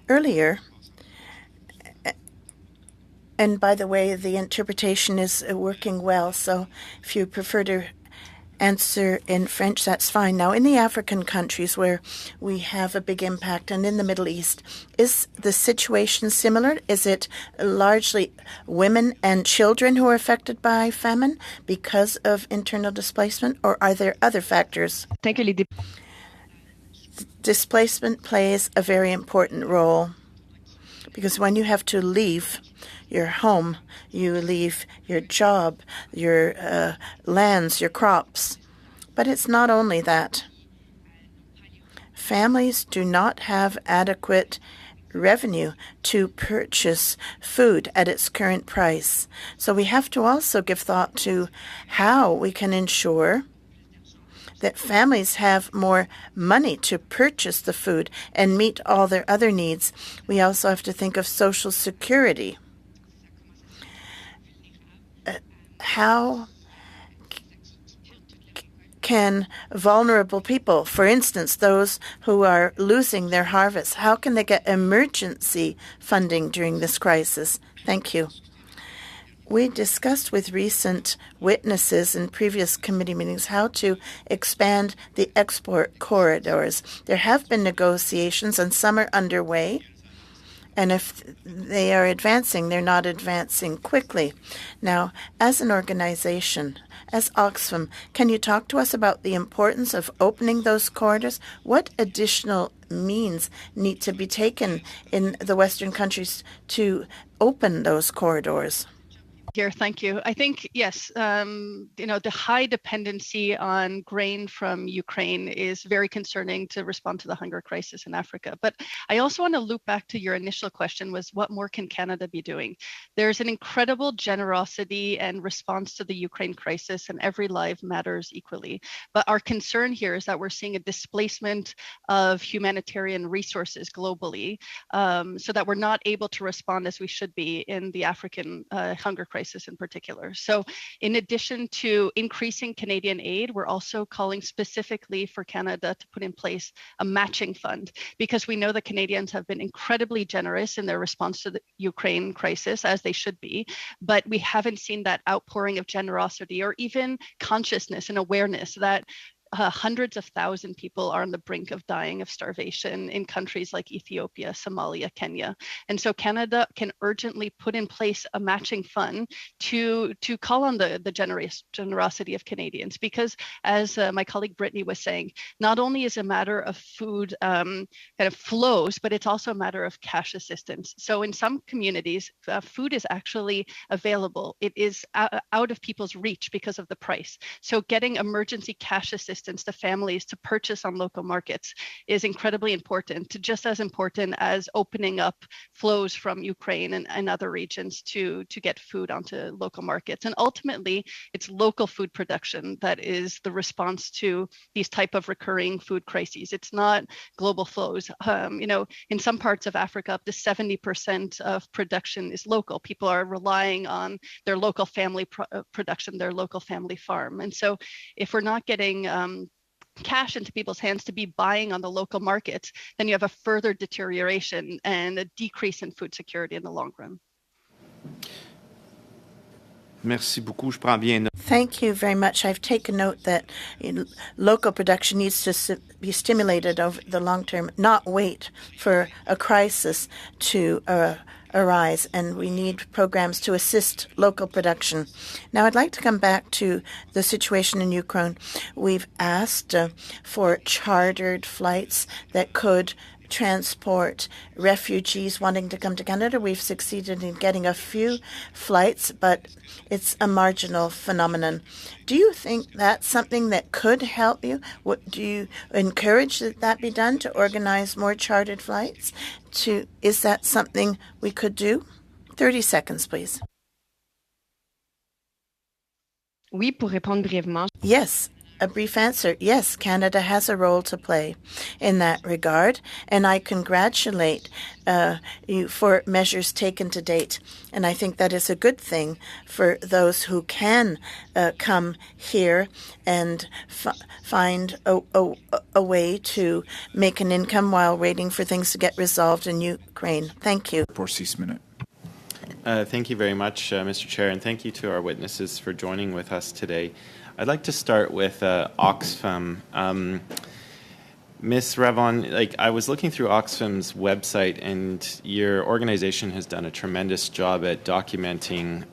Earlier, and by the way, the interpretation is working well, so if you prefer to answer in French, that's fine. Now, in the African countries where we have a big impact and in the Middle East, is the situation similar? Is it largely women and children who are affected by famine because of internal displacement, or are there other factors? Displacement plays a very important role because when you have to leave your home, you leave your job, your lands, your crops. But it's not only that. Families do not have adequate revenue to purchase food at its current price. So we have to also give thought to how we can ensure that families have more money to purchase the food and meet all their other needs. We also have to think of social security. How can vulnerable people, for instance, those who are losing their harvest, how can they get emergency funding during this crisis? Thank you. We discussed with recent witnesses in previous committee meetings how to expand the export corridors. There have been negotiations and some are underway. And if they are advancing, they're not advancing quickly. Now, as an organization, as Oxfam, can you talk to us about the importance of opening those corridors? What additional means need to be taken in the Western countries to open those corridors? Here, thank you. I think, yes, the high dependency on grain from Ukraine is very concerning to respond to the hunger crisis in Africa. But I also want to loop back to your initial question was, what more can Canada be doing? There's an incredible generosity and response to the Ukraine crisis, and every life matters equally. But our concern here is that we're seeing a displacement of humanitarian resources globally, so that we're not able to respond as we should be in the African hunger crisis in particular. So in addition to increasing Canadian aid, we're also calling specifically for Canada to put in place a matching fund, because we know the Canadians have been incredibly generous in their response to the Ukraine crisis, as they should be, but we haven't seen that outpouring of generosity or even consciousness and awareness that hundreds of thousands of people are on the brink of dying of starvation in countries like Ethiopia, Somalia, Kenya. And so Canada can urgently put in place a matching fund to call on the generosity of Canadians, because as my colleague Brittany was saying, not only is a matter of food kind of flows, but it's also a matter of cash assistance. So in some communities, food is actually available. It is out of people's reach because of the price. So getting emergency cash assistance to families to purchase on local markets is incredibly important, just as important as opening up flows from Ukraine and other regions to get food onto local markets. And ultimately, it's local food production that is the response to these type of recurring food crises. It's not global flows. In some parts of Africa, up to 70% of production is local. People are relying on their local family production, their local family farm. And so if we're not getting cash into people's hands to be buying on the local markets, then you have a further deterioration and a decrease in food security in the long run. Merci beaucoup. Je prends bien note. Thank you very much. I've taken note that local production needs to be stimulated over the long term, not wait for a crisis to arise, and we need programs to assist local production. Now, I'd like to come back to the situation in Ukraine. We've asked for chartered flights that could transport refugees wanting to come to Canada. We've succeeded in getting a few flights, but it's a marginal phenomenon. Do you think that's something that could help you? Do you encourage that be done, to organize more chartered flights? Is that something we could do? 30 seconds, please. Oui, pour répondre brièvement. Yes. A brief answer. Yes, Canada has a role to play in that regard, and I congratulate you for measures taken to date. And I think that is a good thing for those who can come here and find a way to make an income while waiting for things to get resolved in Ukraine. Thank you. For 6 minutes. Thank you very much, Mr. Chair, and thank you to our witnesses for joining with us today. I'd like to start with Oxfam. Ms. Ravon, I was looking through Oxfam's website, and your organization has done a tremendous job at documenting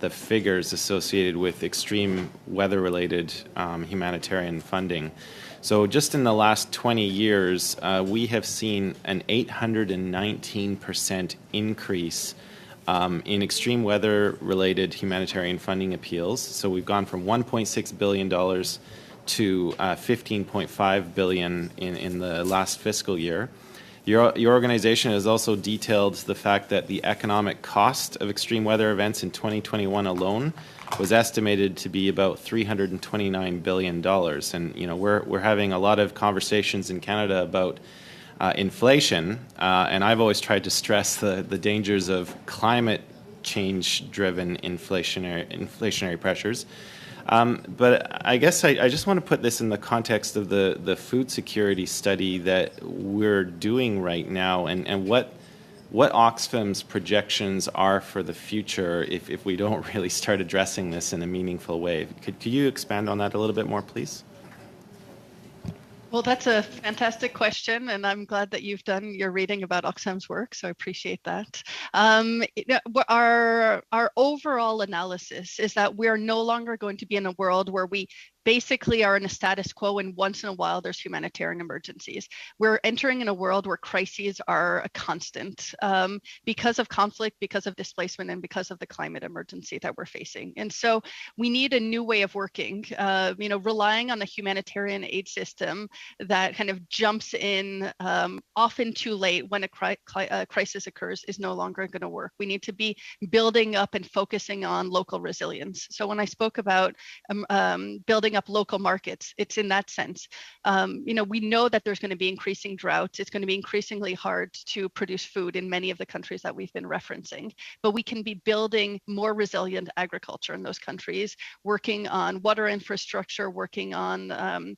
the figures associated with extreme weather-related humanitarian funding. So just in the last 20 years, we have seen an 819% increase in extreme weather-related humanitarian funding appeals. So we've gone from $1.6 billion to $15.5 billion in the last fiscal year. Your organization has also detailed the fact that the economic cost of extreme weather events in 2021 alone was estimated to be about $329 billion. And, you know, we're having a lot of conversations in Canada about inflation, and I've always tried to stress the dangers of climate change-driven inflationary pressures. But I guess I just want to put this in the context of the food security study that we're doing right now, and what Oxfam's projections are for the future if we don't really start addressing this in a meaningful way. Could you expand on that a little bit more, please? Well, that's a fantastic question, and I'm glad that you've done your reading about Oxfam's work, so I appreciate that. Our overall analysis is that we are no longer going to be in a world where we basically are in a status quo and once in a while there's humanitarian emergencies. We're entering in a world where crises are a constant because of conflict, because of displacement, and because of the climate emergency that we're facing. And so we need a new way of working, relying on a humanitarian aid system that kind of jumps in often too late when a crisis occurs is no longer going to work. We need to be building up and focusing on local resilience. So when I spoke about building up local markets, it's in that sense. We know that there's going to be increasing droughts. It's going to be increasingly hard to produce food in many of the countries that we've been referencing, but we can be building more resilient agriculture in those countries, working on water infrastructure, working on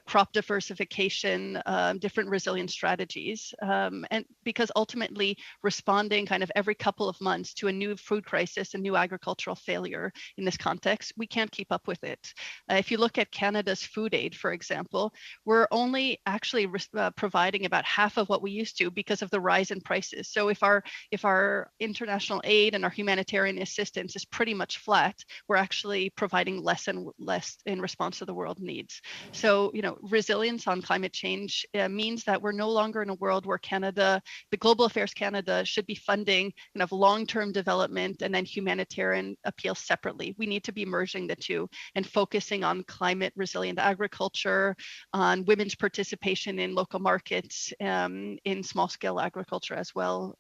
crop diversification, different resilient strategies, and because ultimately responding kind of every couple of months to a new food crisis, a new agricultural failure in this context, we can't keep up with it. If you look at Canada's food aid, for example, we're only actually providing about half of what we used to because of the rise in prices. So if our international aid and our humanitarian assistance is pretty much flat, we're actually providing less and less in response to the world needs. So, resilience on climate change means that we're no longer in a world where Canada, the Global Affairs Canada, should be funding kind of long-term development and then humanitarian appeals separately. We need to be merging the two and focusing on climate resilient agriculture, on women's participation in local markets, in small scale agriculture as well.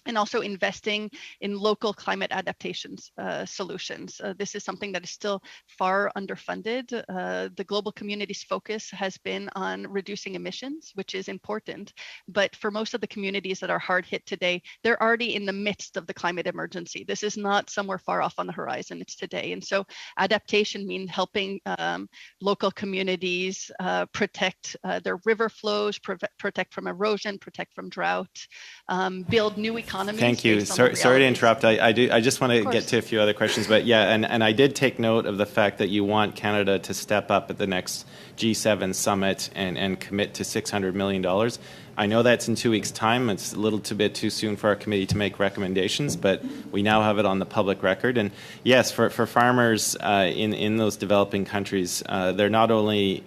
And also investing in local climate adaptations solutions. This is something that is still far underfunded. The global community's focus has been on reducing emissions, which is important. But for most of the communities that are hard hit today, they're already in the midst of the climate emergency. This is not somewhere far off on the horizon, it's today. And so adaptation means helping local communities protect their river flows, protect from erosion, protect from drought, build new economies. Thank you. Sorry to interrupt. I just want to get to a few other questions, but yeah, and I did take note of the fact that you want Canada to step up at the next G7 summit and commit to $600 million. I know that's in 2 weeks' time. It's a little bit too soon for our committee to make recommendations, but we now have it on the public record. And yes, for farmers in those developing countries, they're not only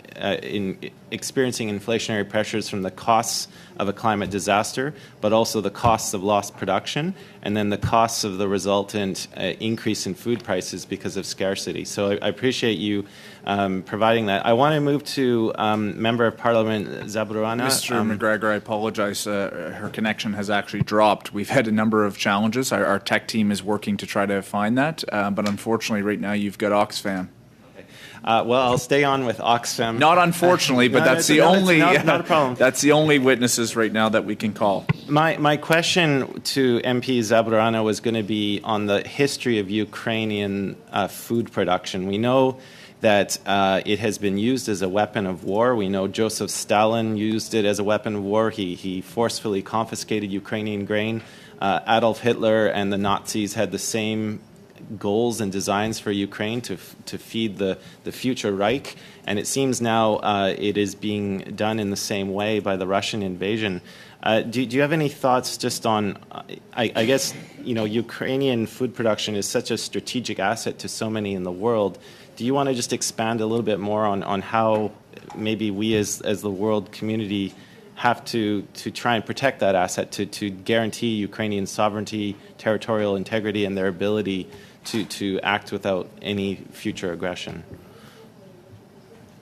experiencing inflationary pressures from the costs of a climate disaster, but also the costs of lost production, and then the costs of the resultant increase in food prices because of scarcity. So I appreciate you providing that. I want to move to Member of Parliament Zaburana. Mr. McGregor, I apologize. Her connection has actually dropped. We've had a number of challenges. Our tech team is working to try to find that, but unfortunately right now you've got Oxfam. Well, I'll stay on with Oxfam. Not unfortunately, but that's the only. Not a problem. That's the only witnesses right now that we can call. My question to MP Zaburana was going to be on the history of Ukrainian food production. We know that it has been used as a weapon of war. We know Joseph Stalin used it as a weapon of war. He forcefully confiscated Ukrainian grain. Adolf Hitler and the Nazis had the same goals and designs for Ukraine to feed the future Reich, and it seems now it is being done in the same way by the Russian invasion. Do you have any thoughts just on, I guess, Ukrainian food production is such a strategic asset to so many in the world. Do you want to just expand a little bit more on how maybe we as the world community have to try and protect that asset, to guarantee Ukrainian sovereignty, territorial integrity, and their ability to act without any future aggression?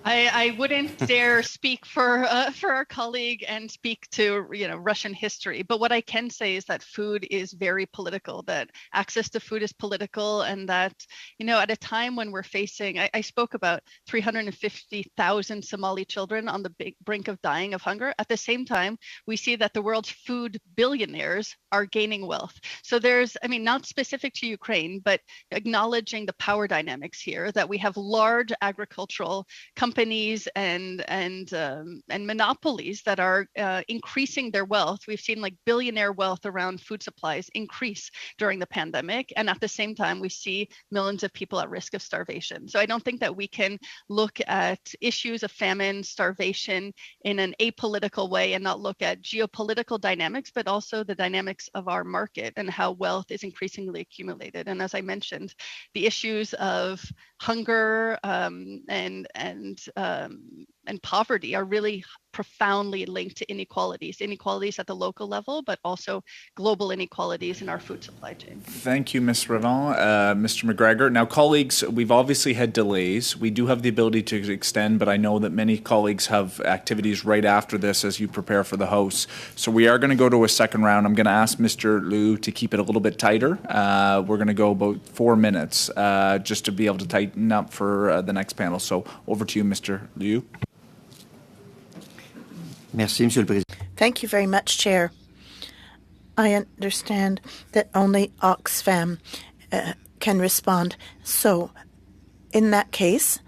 I wouldn't dare speak for our colleague and speak to Russian history, but what I can say is that food is very political. That access to food is political, and that at a time when we're facing, I spoke about 350,000 Somali children on the brink of dying of hunger. At the same time, we see that the world's food billionaires are gaining wealth. So there's, not specific to Ukraine, but acknowledging the power dynamics here. That we have large agricultural companies and monopolies that are increasing their wealth. We've seen like billionaire wealth around food supplies increase during the pandemic, and at the same time we see millions of people at risk of starvation. So I don't think that we can look at issues of famine, starvation in an apolitical way and not look at geopolitical dynamics, but also the dynamics of our market and how wealth is increasingly accumulated. And as I mentioned, the issues of hunger and poverty are really profoundly linked to inequalities at the local level, but also global inequalities in our food supply chain. Thank you, Ms. Revon. Mr. McGregor. Now, colleagues, we've obviously had delays. We do have the ability to extend, but I know that many colleagues have activities right after this as you prepare for the House. So we are going to go to a second round. I'm going to ask Mr. Liu to keep it a little bit tighter. We're going to go about 4 minutes just to be able to tighten up for the next panel. So over to you, Mr. Liu. Merci, Monsieur le Président. Thank you very much, Chair. I understand that only Oxfam can respond. So, in that case,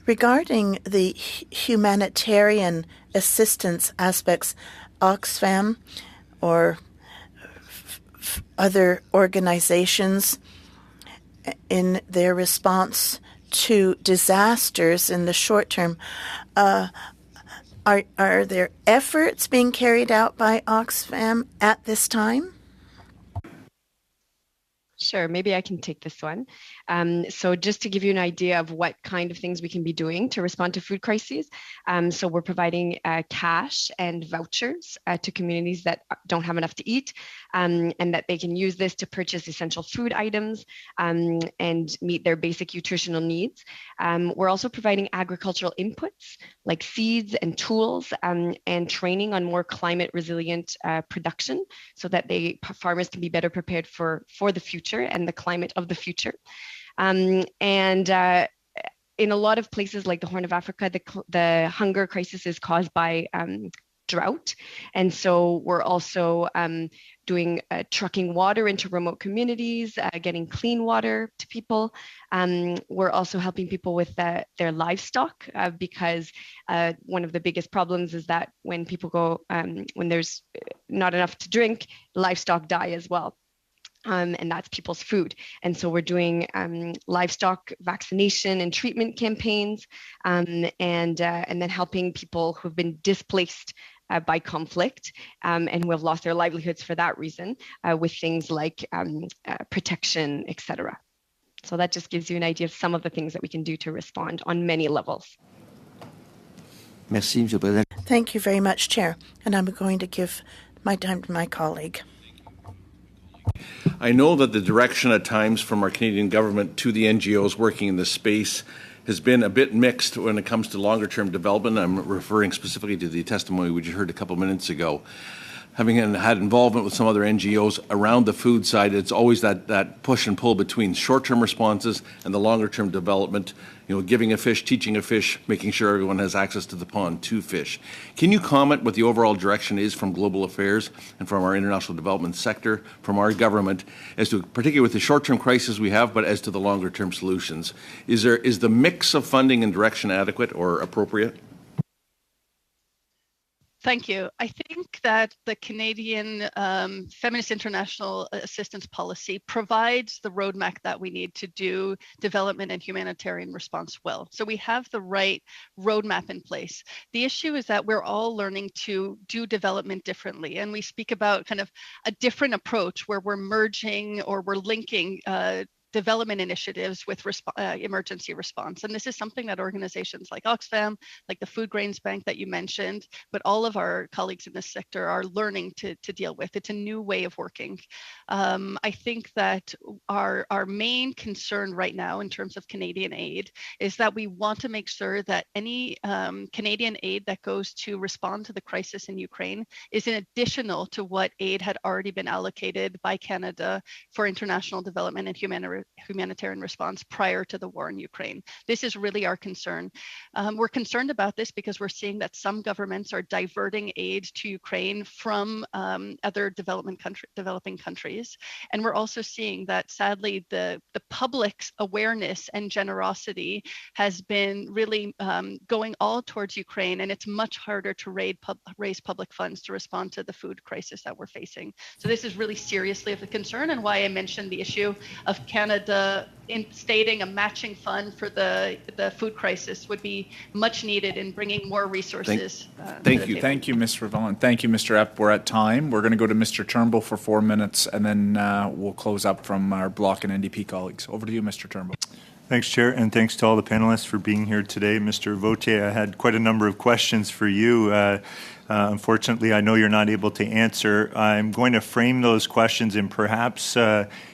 regarding the humanitarian assistance aspects, Oxfam or other organizations in their response to disasters in the short term, are there efforts being carried out by Oxfam at this time? Sure, maybe I can take this one. So just to give you an idea of what kind of things we can be doing to respond to food crises. So we're providing cash and vouchers to communities that don't have enough to eat, and that they can use this to purchase essential food items and meet their basic nutritional needs. We're also providing agricultural inputs like seeds and tools and training on more climate resilient production so that farmers can be better prepared for the future and the climate of the future. In a lot of places like the Horn of Africa, the hunger crisis is caused by drought. And so we're also doing trucking water into remote communities, getting clean water to people. We're also helping people with their livestock because one of the biggest problems is that when people go, when there's not enough to drink, livestock die as well. And that's people's food. And so we're doing livestock vaccination and treatment campaigns, and then helping people who've been displaced by conflict and who have lost their livelihoods for that reason with things like protection, etc. So that just gives you an idea of some of the things that we can do to respond on many levels. Merci, Monsieur le Président. Thank you very much, Chair. And I'm going to give my time to my colleague. I know that the direction at times from our Canadian government to the NGOs working in this space has been a bit mixed when it comes to longer-term development. I'm referring specifically to the testimony we just heard a couple minutes ago. Having had involvement with some other NGOs around the food side, it's always that push and pull between short-term responses and the longer-term development, giving a fish, teaching a fish, making sure everyone has access to the pond to fish. Can you comment what the overall direction is from global affairs and from our international development sector, from our government, as to particularly with the short-term crisis we have, but as to the longer-term solutions? Is the mix of funding and direction adequate or appropriate? Thank you. I think that the Canadian Feminist International Assistance Policy provides the roadmap that we need to do development and humanitarian response well. So we have the right roadmap in place. The issue is that we're all learning to do development differently. And we speak about kind of a different approach where we're merging or we're linking development initiatives with emergency response. And this is something that organizations like Oxfam, like the Food Grains Bank that you mentioned, but all of our colleagues in this sector are learning to deal with. It's a new way of working. I think that our main concern right now in terms of Canadian aid is that we want to make sure that any Canadian aid that goes to respond to the crisis in Ukraine is in additional to what aid had already been allocated by Canada for international development and humanitarian response prior to the war in Ukraine. This is really our concern. We're concerned about this because we're seeing that some governments are diverting aid to Ukraine from other developing countries. And we're also seeing that sadly the public's awareness and generosity has been really going all towards Ukraine, and it's much harder to raise public funds to respond to the food crisis that we're facing. So this is really seriously of a concern, and why I mentioned the issue of Canada instating a matching fund for the food crisis would be much needed in bringing more resources. Thank you. Thank you, Ms. Ravel. Thank you, Mr. Epp. We're at time. We're going to go to Mr. Turnbull for 4 minutes, and then we'll close up from our Bloc and NDP colleagues. Over to you, Mr. Turnbull. Thanks, Chair, and thanks to all the panelists for being here today. Mr. Vautier, I had quite a number of questions for you. Unfortunately, I know you're not able to answer. I'm going to frame those questions, and perhaps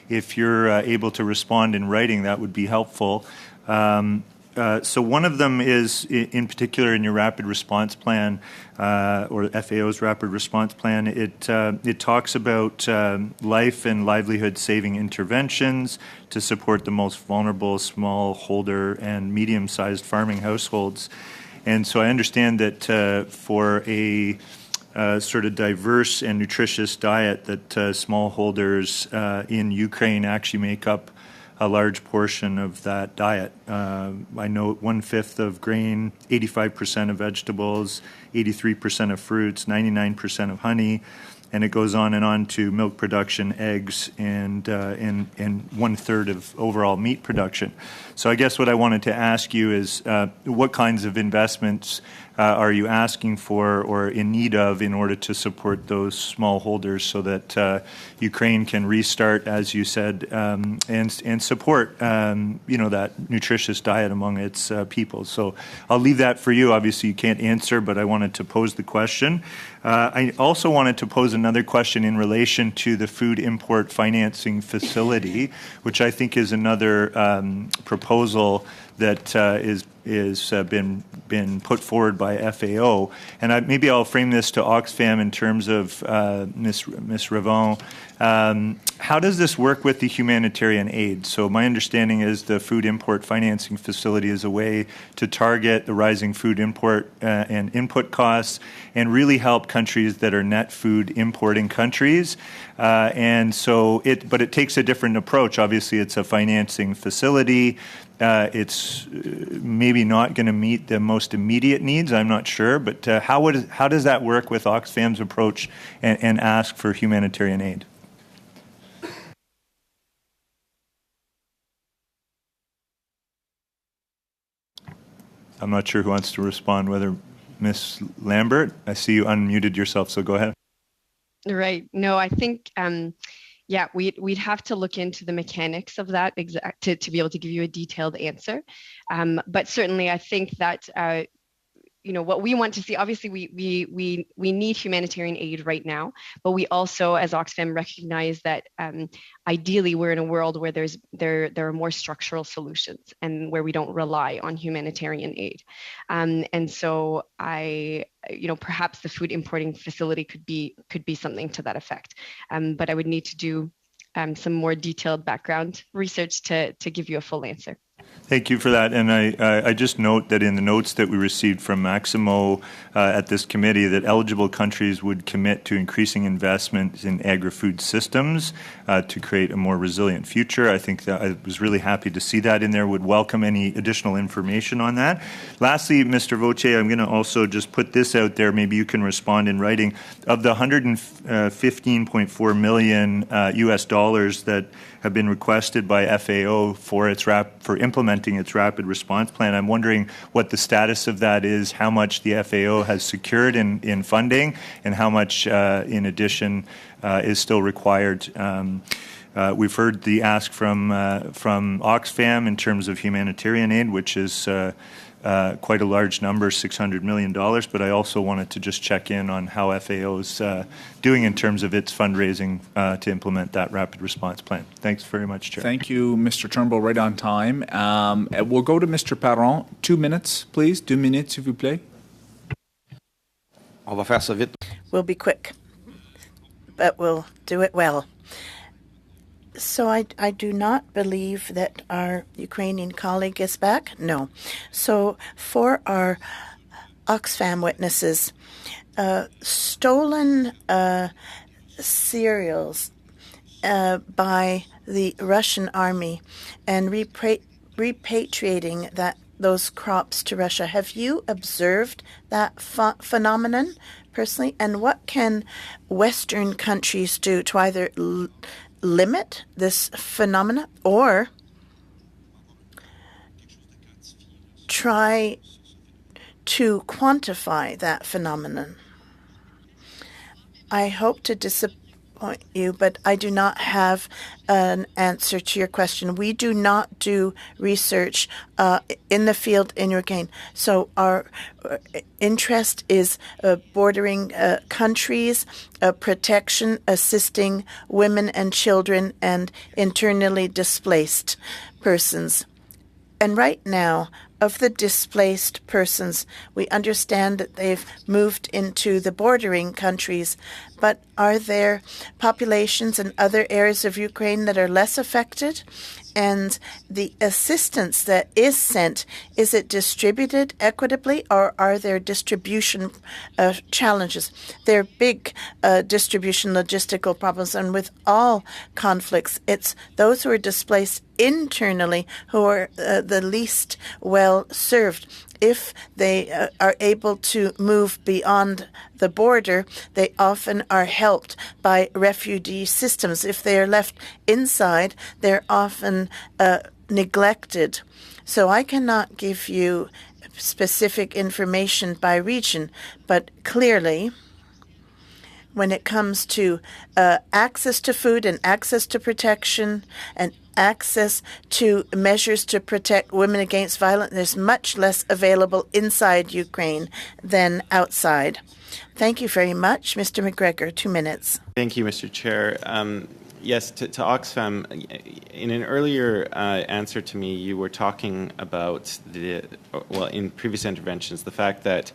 if you're able to respond in writing, that would be helpful. So one of them is, in particular, in your rapid response plan, or FAO's rapid response plan, it talks about life and livelihood saving interventions to support the most vulnerable smallholder and medium-sized farming households. And so I understand that for a sort of diverse and nutritious diet, that smallholders in Ukraine actually make up a large portion of that diet. I know 1/5 of grain, 85% of vegetables, 83% of fruits, 99% of honey, and it goes on to milk production, eggs, and 1/3 of overall meat production. So I guess what I wanted to ask you is what kinds of investments are you asking for or in need of in order to support those smallholders so that Ukraine can restart, as you said, and support that nutritious diet among its people. So I'll leave that for you. Obviously, you can't answer, but I wanted to pose the question. I also wanted to pose another question in relation to the food import financing facility, which I think is another proposal that is been put forward by FAO, and maybe I'll frame this to Oxfam in terms of Ms. Ravon. How does this work with the humanitarian aid? So my understanding is the food import financing facility is a way to target the rising food import and input costs and really help countries that are net food importing countries. But it takes a different approach. Obviously, it's a financing facility. It's maybe not going to meet the most immediate needs, I'm not sure, but how does that work with Oxfam's approach and ask for humanitarian aid? I'm not sure who wants to respond, whether Ms. Lambert, I see you unmuted yourself, so go ahead. Right. No, I think we'd have to look into the mechanics of that to be able to give you a detailed answer. But certainly, I think that what we want to see. Obviously, we need humanitarian aid right now, but we also, as Oxfam, recognize that ideally we're in a world where there are more structural solutions and where we don't rely on humanitarian aid. And so perhaps the food importing facility could be something to that effect. But I would need to do some more detailed background research to give you a full answer. Thank you for that. And I just note that in the notes that we received from Maximo at this committee, that eligible countries would commit to increasing investments in agri-food systems to create a more resilient future. I think that I was really happy to see that in there, would welcome any additional information on that. Lastly, Mr. Vautier, I'm going to also just put this out there. Maybe you can respond in writing. Of the $115.4 million US dollars that have been requested by FAO for implementing its rapid response plan, I'm wondering what the status of that is, how much the FAO has secured in funding, and how much in addition is still required. We've heard the ask from Oxfam in terms of humanitarian aid, which is quite a large number, $600 million, but I also wanted to just check in on how FAO is doing in terms of its fundraising to implement that rapid response plan. Thanks very much, Chair. Thank you, Mr. Turnbull, right on time. We'll go to Mr. Parent. 2 minutes, please. 2 minutes, s'il vous plaît. On va faire ça vite. We'll be quick, but we'll do it well. So I do not believe that our Ukrainian colleague is back. No. So for our Oxfam witnesses, stolen cereals by the Russian army and repatriating those crops to Russia. Have you observed that phenomenon personally? And what can Western countries do to either limit this phenomena or try to quantify that phenomenon? I hope to disappoint you, but I do not have an answer to your question. We do not do research in the field in Ukraine. So our interest is bordering countries, protection, assisting women and children and internally displaced persons. And right now, of the displaced persons, we understand that they've moved into the bordering countries, but are there populations in other areas of Ukraine that are less affected? And the assistance that is sent, is it distributed equitably, or are there distribution challenges? There are big distribution logistical problems, and with all conflicts, it's those who are displaced internally who are the least well served. If they are able to move beyond the border, they often are helped by refugee systems. If they are left inside, they're often neglected. So I cannot give you specific information by region, but clearly, when it comes to access to food and access to protection and access to measures to protect women against violence, there's much less available inside Ukraine than outside. Thank you very much. Mr. McGregor, 2 minutes. Thank you, Mr. Chair. Yes, to Oxfam, in an earlier answer to me, you were talking about in previous interventions, the fact that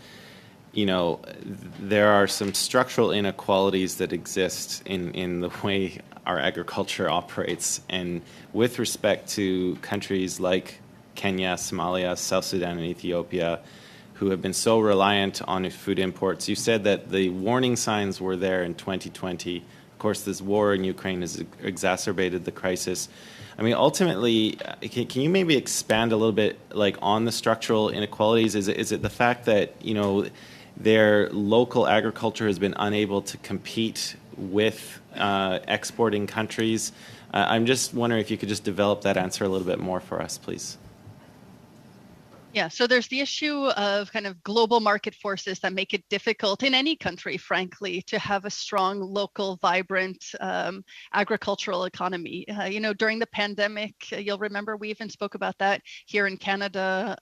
there are some structural inequalities that exist in the way our agriculture operates. And with respect to countries like Kenya, Somalia, South Sudan, and Ethiopia, who have been so reliant on food imports, you said that the warning signs were there in 2020. Of course, this war in Ukraine has exacerbated the crisis. I mean, ultimately, can you maybe expand a little bit on the structural inequalities? Is it the fact that, their local agriculture has been unable to compete with exporting countries? I'm just wondering if you could just develop that answer a little bit more for us, please. Yeah, so there's the issue of kind of global market forces that make it difficult in any country, frankly, to have a strong, local, vibrant agricultural economy. During the pandemic, you'll remember we even spoke about that here in Canada,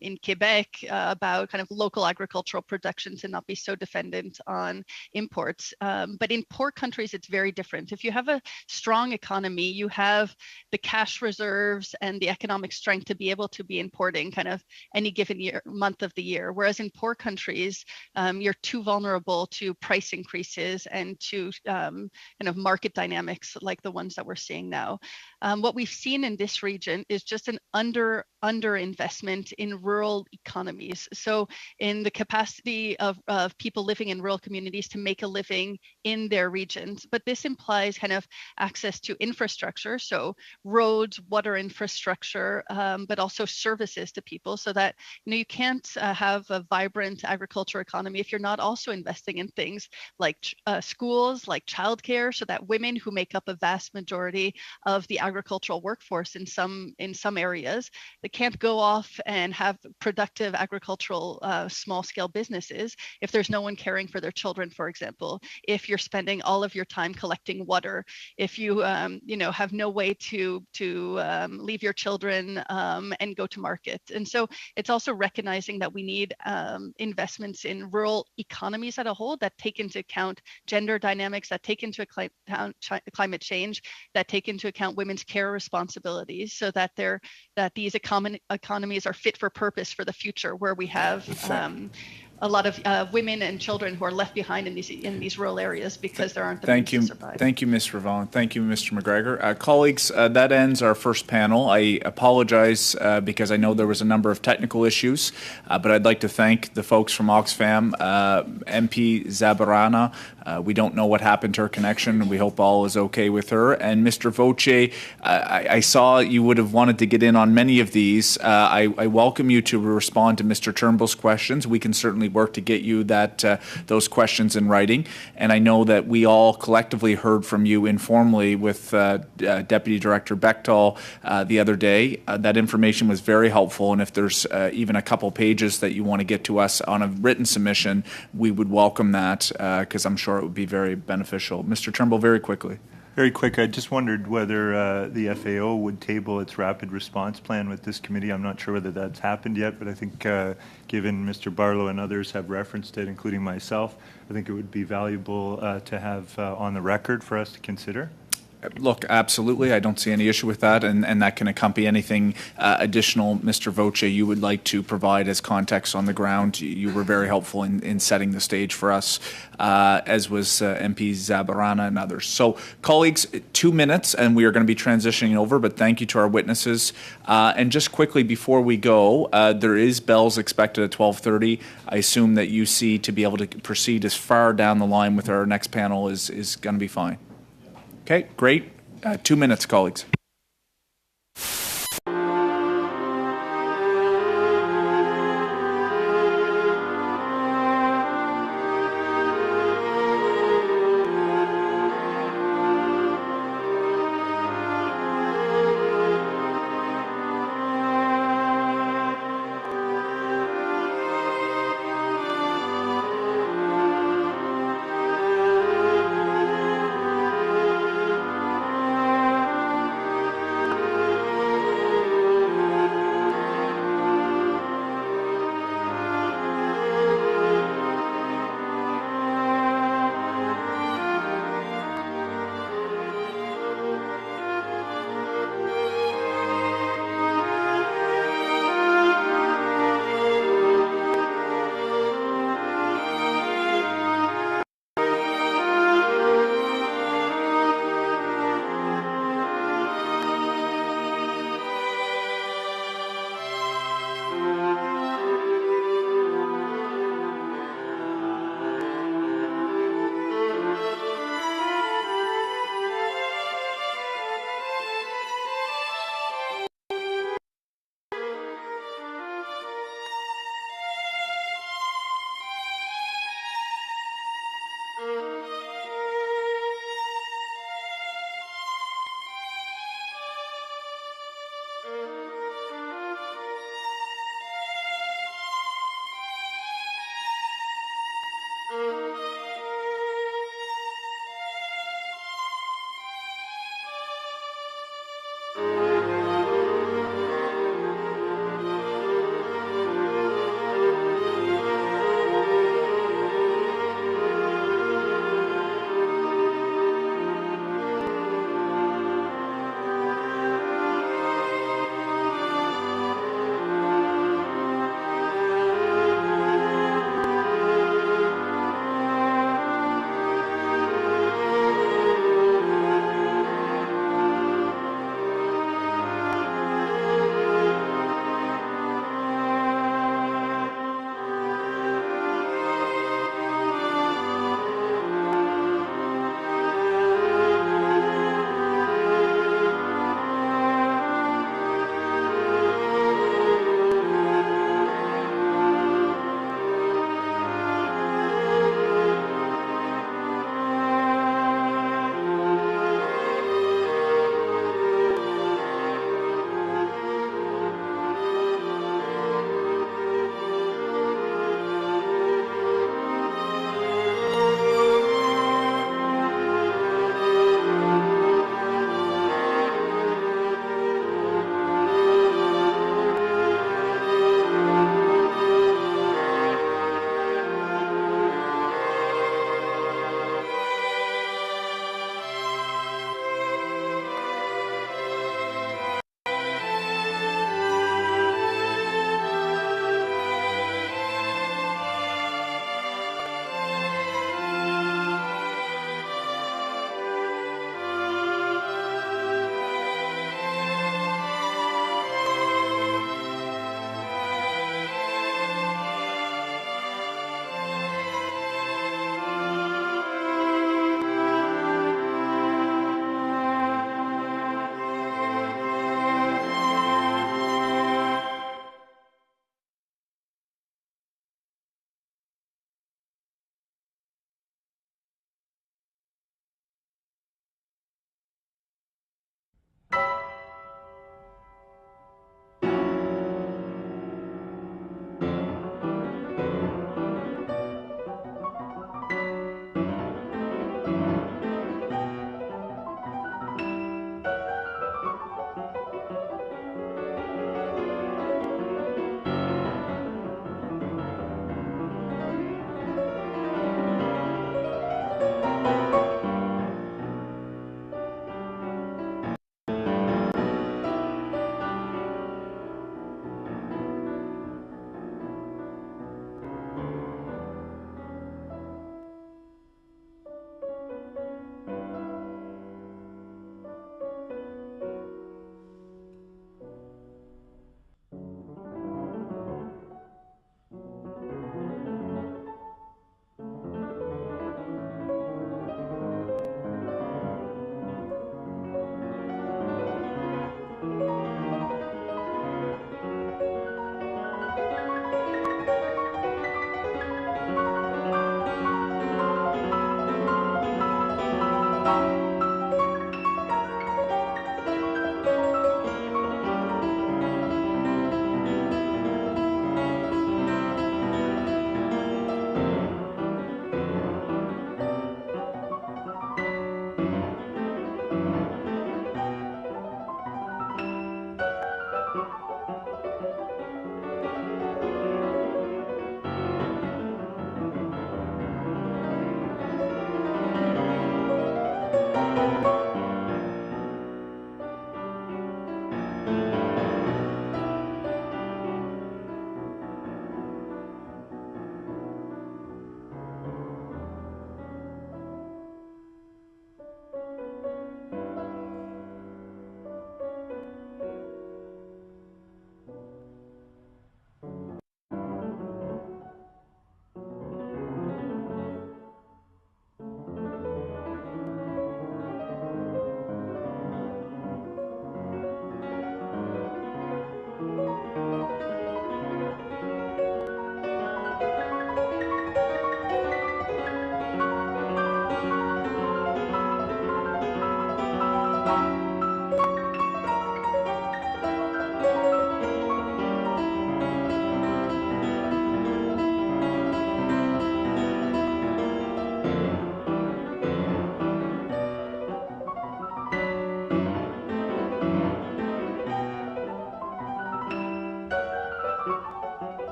in Quebec, about kind of local agricultural production to not be so dependent on imports. But in poor countries, it's very different. If you have a strong economy, you have the cash reserves and the economic strength to be able to be importing kind of any given month of the year. Whereas in poor countries, you're too vulnerable to price increases and to kind of market dynamics like the ones that we're seeing now. What we've seen in this region is just an underinvestment in rural economies. So in the capacity of people living in rural communities to make a living in their regions. But this implies kind of access to infrastructure, so roads, water infrastructure, but also services to people, so that you can't have a vibrant agriculture economy if you're not also investing in things like schools, like childcare, so that women who make up a vast majority of the agricultural workforce in some areas. They can't go off and have productive agricultural small scale businesses if there's no one caring for their children, for example. If you're spending all of your time collecting water, if you have no way to leave your children and go to market. And so it's also recognizing that we need investments in rural economies as a whole that take into account gender dynamics, that take into account climate change, that take into account women's care responsibilities, so that these economies are fit for purpose for the future, where we have a lot of women and children who are left behind in these rural areas because there aren't the means to survive. Thank you, Ms. Ravon. Thank you, Mr. McGregor. Colleagues, that ends our first panel. I apologize because I know there was a number of technical issues, but I'd like to thank the folks from Oxfam, MP Zabarana. We don't know what happened to her connection, and we hope all is okay with her. And Mr. Voce, I saw you would have wanted to get in on many of these. I welcome you to respond to Mr. Turnbull's questions. We can certainly work to get you those questions in writing. And I know that we all collectively heard from you informally with Deputy Director Bechtel the other day. That information was very helpful, and if there's even a couple pages that you want to get to us on a written submission, we would welcome that because I'm sure it would be very beneficial. Mr. Turnbull, very quickly. Very quick, I just wondered whether the FAO would table its rapid response plan with this committee. I'm not sure whether that's happened yet, but I think given Mr. Barlow and others have referenced it, including myself, I think it would be valuable to have on the record for us to consider. Look, absolutely. I don't see any issue with that, and that can accompany anything additional, Mr. Voce, you would like to provide as context on the ground. You were very helpful in setting the stage for us, as was MP Zabarana and others. So, colleagues, 2 minutes, and we are going to be transitioning over, but thank you to our witnesses. And just quickly before we go, there is bells expected at 12:30. I assume that UC, to be able to proceed as far down the line with our next panel is going to be fine. Okay, great. 2 minutes, colleagues.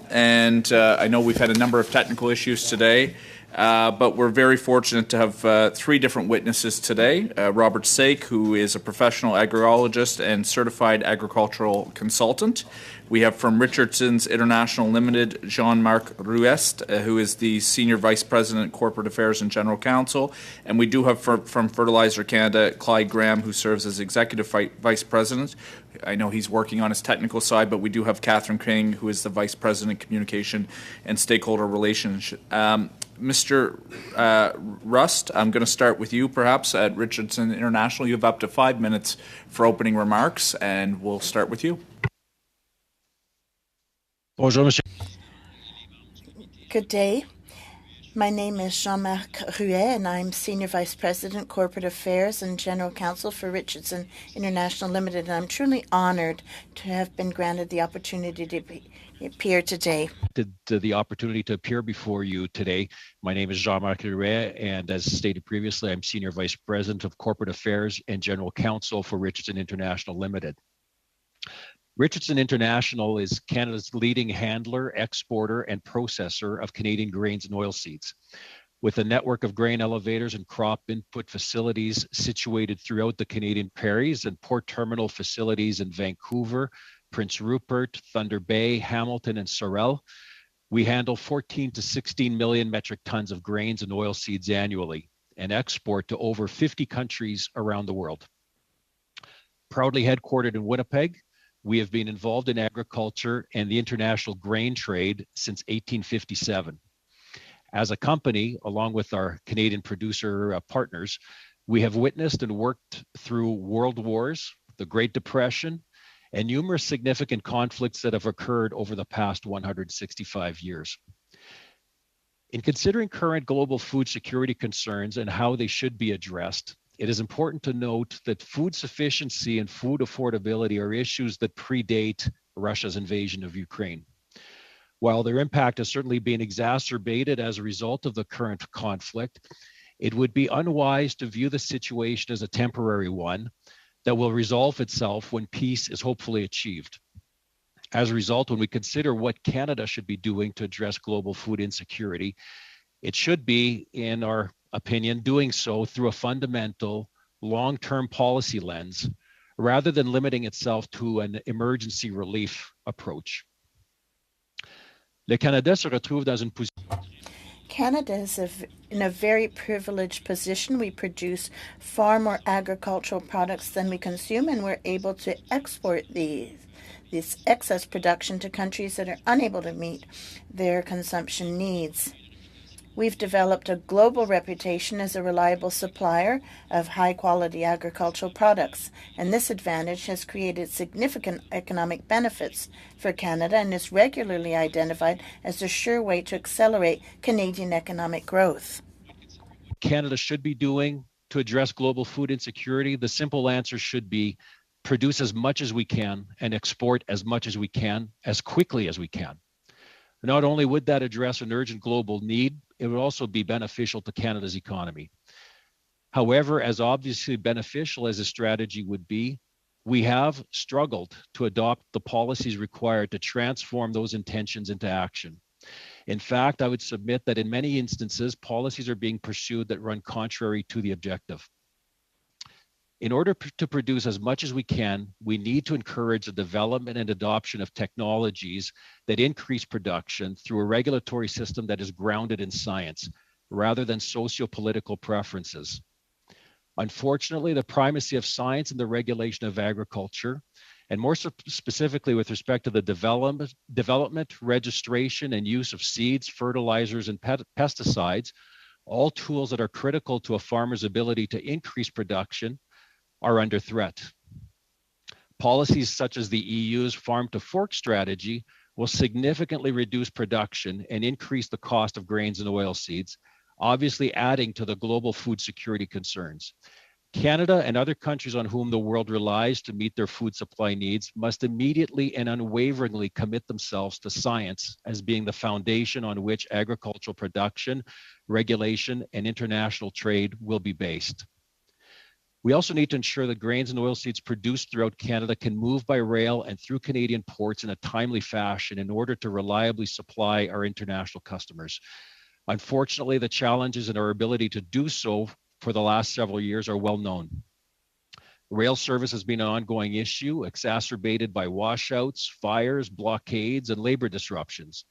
And I know we've had a number of technical issues today, but we're very fortunate to have three different witnesses today. Robert Sake, who is a professional agrologist and certified agricultural consultant. We have from Richardson's International Limited, Jean-Marc Ruest, who is the Senior Vice President, Corporate Affairs and General Counsel. And we do have from Fertilizer Canada, Clyde Graham, who serves as Executive Vice President. I know he's working on his technical side, but we do have Catherine King, who is the Vice President, Communication and Stakeholder Relations. Mr. Rust, I'm going to start with you, perhaps, at Richardson International. You have up to 5 minutes for opening remarks, and we'll start with you. Bonjour, monsieur. Good day. My name is Jean-Marc Ruet, and I'm Senior Vice President, Corporate Affairs and General Counsel for Richardson International Limited. And I'm truly honored to have been granted the opportunity to appear today. The opportunity to appear before you today. My name is Jean-Marc Ruet, and as stated previously, I'm Senior Vice President of Corporate Affairs and General Counsel for Richardson International Limited. Richardson International is Canada's leading handler, exporter, and processor of Canadian grains and oilseeds. With a network of grain elevators and crop input facilities situated throughout the Canadian prairies and port terminal facilities in Vancouver, Prince Rupert, Thunder Bay, Hamilton, and Sorel, we handle 14 to 16 million metric tons of grains and oilseeds annually and export to over 50 countries around the world. Proudly headquartered in Winnipeg, we have been involved in agriculture and the international grain trade since 1857. As a company, along with our Canadian producer partners, we have witnessed and worked through world wars, the Great Depression, and numerous significant conflicts that have occurred over the past 165 years. In considering current global food security concerns and how they should be addressed, it is important to note that food sufficiency and food affordability are issues that predate Russia's invasion of Ukraine. While their impact has certainly been exacerbated as a result of the current conflict, it would be unwise to view the situation as a temporary one that will resolve itself when peace is hopefully achieved. As a result, when we consider what Canada should be doing to address global food insecurity, it should be, in our opinion, doing so through a fundamental long-term policy lens rather than limiting itself to an emergency relief approach. Le Canada se retrouve dans une position. Canada is in a very privileged position. We produce far more agricultural products than we consume, and we're able to export this excess production to countries that are unable to meet their consumption needs. We've developed a global reputation as a reliable supplier of high-quality agricultural products, and this advantage has created significant economic benefits for Canada and is regularly identified as a sure way to accelerate Canadian economic growth. Canada should be doing to address global food insecurity, the simple answer should be produce as much as we can and export as much as we can, as quickly as we can. Not only would that address an urgent global need, it would also be beneficial to Canada's economy. However, as obviously beneficial as a strategy would be, we have struggled to adopt the policies required to transform those intentions into action. In fact, I would submit that in many instances, policies are being pursued that run contrary to the objective. In order to produce as much as we can, we need to encourage the development and adoption of technologies that increase production through a regulatory system that is grounded in science, rather than socio-political preferences. Unfortunately, the primacy of science in the regulation of agriculture, and more specifically with respect to the development, registration, and use of seeds, fertilizers, and pesticides, all tools that are critical to a farmer's ability to increase production, are under threat. Policies such as the EU's farm to fork strategy will significantly reduce production and increase the cost of grains and oilseeds, obviously adding to the global food security concerns. Canada and other countries on whom the world relies to meet their food supply needs must immediately and unwaveringly commit themselves to science as being the foundation on which agricultural production, regulation, and international trade will be based. We also need to ensure that grains and oilseeds produced throughout Canada can move by rail and through Canadian ports in a timely fashion in order to reliably supply our international customers. Unfortunately, the challenges in our ability to do so for the last several years are well known. Rail service has been an ongoing issue, exacerbated by washouts, fires, blockades, and labor disruptions.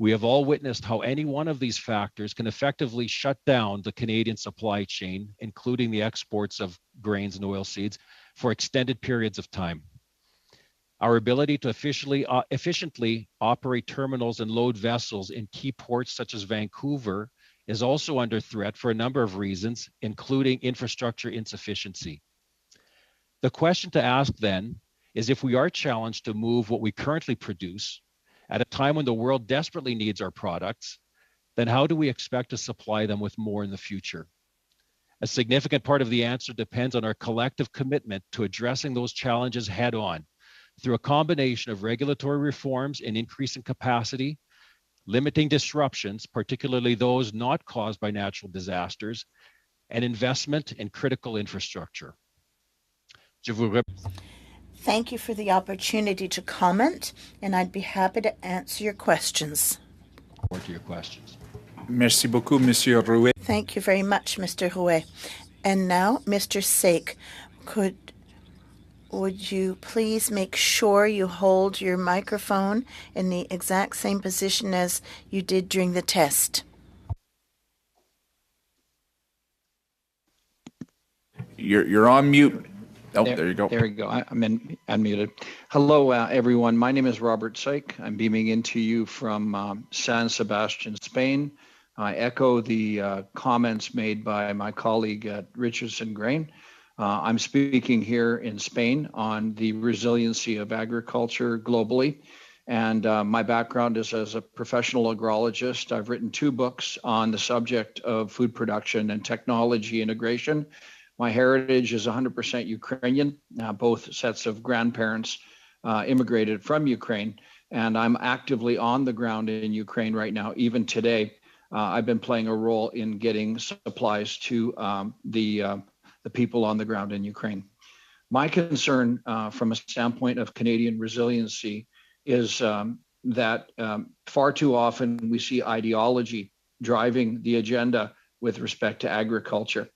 We have all witnessed how any one of these factors can effectively shut down the Canadian supply chain, including the exports of grains and oilseeds, for extended periods of time. Our ability to efficiently operate terminals and load vessels in key ports such as Vancouver is also under threat for a number of reasons, including infrastructure insufficiency. The question to ask then is, if we are challenged to move what we currently produce at a time when the world desperately needs our products, then how do we expect to supply them with more in the future? A significant part of the answer depends on our collective commitment to addressing those challenges head on through a combination of regulatory reforms and increasing capacity, limiting disruptions, particularly those not caused by natural disasters, and investment in critical infrastructure. Thank you for the opportunity to comment, and I'd be happy to answer your questions. Forward to your questions. Merci beaucoup, Monsieur Rouet. Thank you very much, Mr. Rouet. And now, Mr. Sake, would you please make sure you hold your microphone in the exact same position as you did during the test? You're on mute. Oh, there you go. There you go. I'm unmuted. Hello, everyone. My name is Robert Syke. I'm beaming into you from San Sebastian, Spain. I echo the comments made by my colleague at Richardson Grain. I'm speaking here in Spain on the resiliency of agriculture globally. And my background is as a professional agrologist. I've written 2 books on the subject of food production and technology integration. My heritage is 100% Ukrainian. Both sets of grandparents immigrated from Ukraine, and I'm actively on the ground in Ukraine right now. Even today, I've been playing a role in getting supplies to the people on the ground in Ukraine. My concern from a standpoint of Canadian resiliency is that far too often we see ideology driving the agenda with respect to agriculture.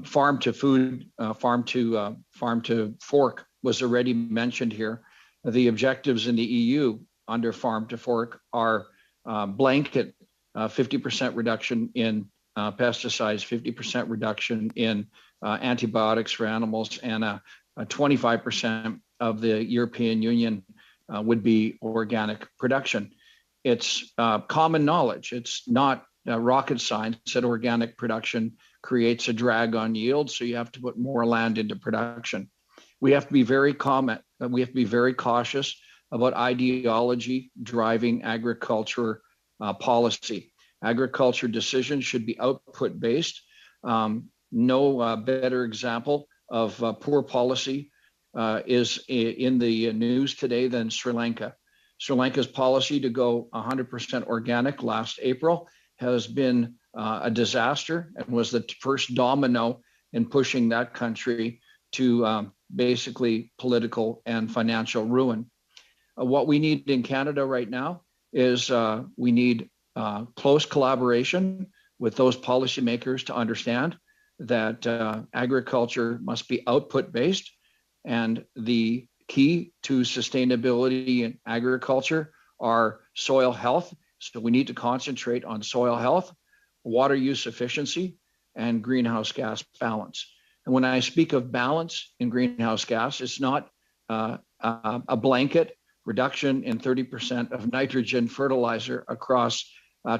Farm to food, farm to fork was already mentioned here. The objectives in the EU under farm to fork are blanket 50% reduction in pesticides, 50% reduction in antibiotics for animals, and a 25% of the European Union would be organic production. It's common knowledge. It's not rocket science that organic production creates a drag on yield, so you have to put more land into production. We have to be very cautious about ideology driving agriculture policy. Agriculture decisions should be output based. No better example of poor policy is in the news today than Sri Lanka. Sri Lanka's policy to go 100% organic last April has been a disaster and was the first domino in pushing that country to basically political and financial ruin. What we need in Canada right now is we need close collaboration with those policymakers to understand that agriculture must be output based, and the key to sustainability in agriculture are soil health. So we need to concentrate on soil health, water use efficiency, and greenhouse gas balance. And when I speak of balance in greenhouse gas, it's not a blanket reduction in 30% of nitrogen fertilizer across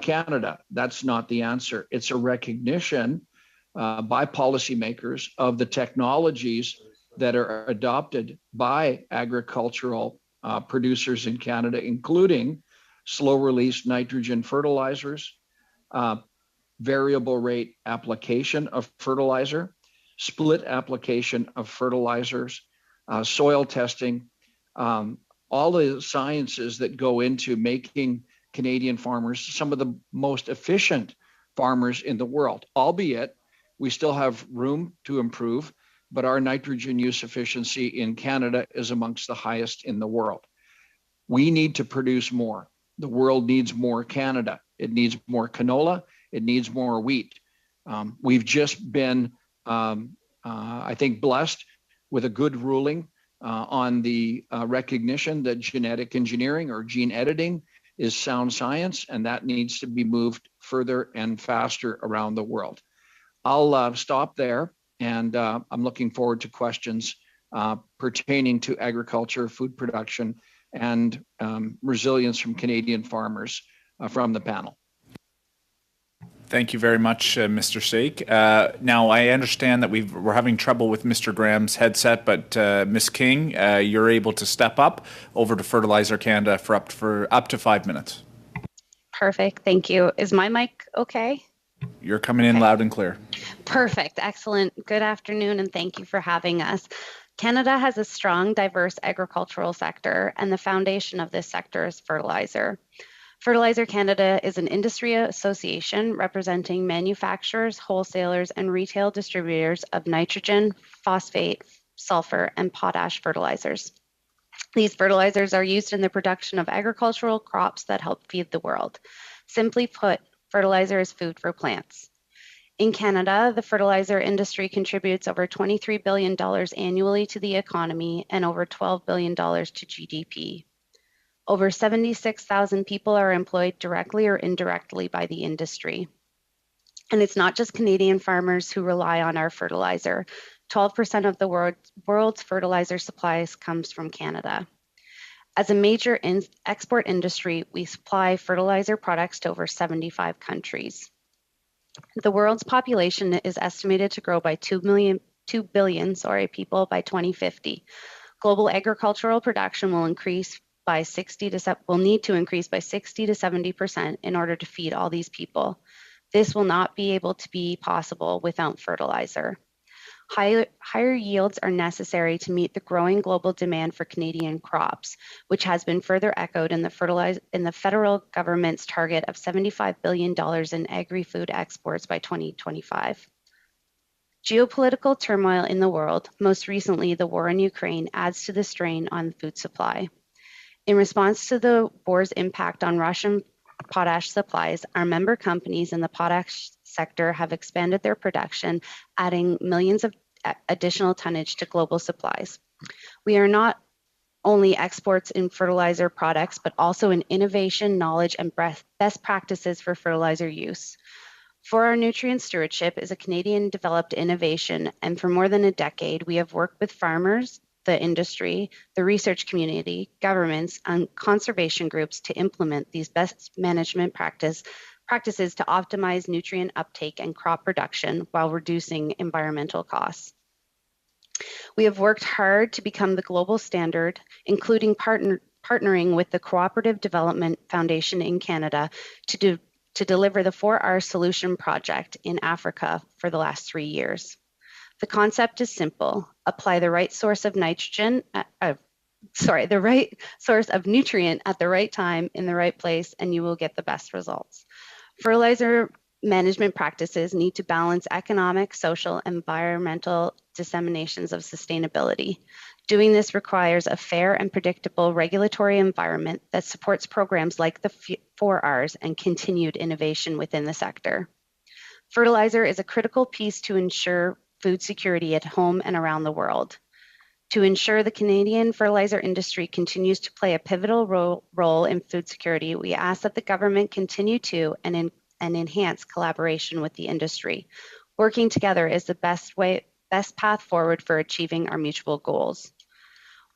Canada. That's not the answer. It's a recognition by policymakers of the technologies that are adopted by agricultural producers in Canada, including slow release nitrogen fertilizers, variable rate application of fertilizer, split application of fertilizers, soil testing, all the sciences that go into making Canadian farmers some of the most efficient farmers in the world, albeit we still have room to improve. but our nitrogen use efficiency in Canada is amongst the highest in the world. We need to produce more. The world needs more Canada. It needs more canola. It needs more wheat. We've just been, I think, blessed with a good ruling on the recognition that genetic engineering or gene editing is sound science, and that needs to be moved further and faster around the world. I'll stop there, and I'm looking forward to questions pertaining to agriculture, food production, and resilience from Canadian farmers from the panel. Thank you very much, Mr. Sake. Now, I understand that we're having trouble with Mr. Graham's headset, but Ms. King, you're able to step up over to Fertilizer Canada for up to 5 minutes. Perfect. Thank you. Is my mic okay? You're coming in loud and clear. Perfect. Excellent. Good afternoon, and thank you for having us. Canada has a strong, diverse agricultural sector, and the foundation of this sector is fertilizer. Fertilizer Canada is an industry association representing manufacturers, wholesalers, and retail distributors of nitrogen, phosphate, sulfur, and potash fertilizers. These fertilizers are used in the production of agricultural crops that help feed the world. Simply put, fertilizer is food for plants. In Canada, the fertilizer industry contributes over $23 billion annually to the economy and over $12 billion to GDP. Over 76,000 people are employed directly or indirectly by the industry. And it's not just Canadian farmers who rely on our fertilizer. 12% of the world's fertilizer supplies comes from Canada. As a major export industry, we supply fertilizer products to over 75 countries. The world's population is estimated to grow by 2 billion people by 2050. Global agricultural production will need to increase by 60 to 70% in order to feed all these people. This will not be able to be possible without fertilizer. Higher yields are necessary to meet the growing global demand for Canadian crops, which has been further echoed in the federal government's target of $75 billion in agri-food exports by 2025. Geopolitical turmoil in the world, most recently the war in Ukraine, adds to the strain on food supply. In response to the war's impact on Russian potash supplies, our member companies in the potash sector have expanded their production, adding millions of additional tonnage to global supplies. We are not only exports in fertilizer products, but also in innovation, knowledge, and best practices for fertilizer use. For Our Nutrient Stewardship is a Canadian-developed innovation, and for more than a decade, we have worked with farmers, the industry, the research community, governments, and conservation groups to implement these best management practices to optimize nutrient uptake and crop production while reducing environmental costs. We have worked hard to become the global standard, including partnering with the Cooperative Development Foundation in Canada to deliver the 4R Solution Project in Africa for the last 3 years. The concept is simple: apply the right source of nutrient at the right time in the right place, and you will get the best results. Fertilizer management practices need to balance economic, social, and environmental disseminations of sustainability. Doing this requires a fair and predictable regulatory environment that supports programs like the 4Rs and continued innovation within the sector. Fertilizer is a critical piece to ensure food security at home and around the world. To ensure the Canadian fertilizer industry continues to play a pivotal role in food security, we ask that the government continue to and enhance collaboration with the industry. Working together is the best path forward for achieving our mutual goals.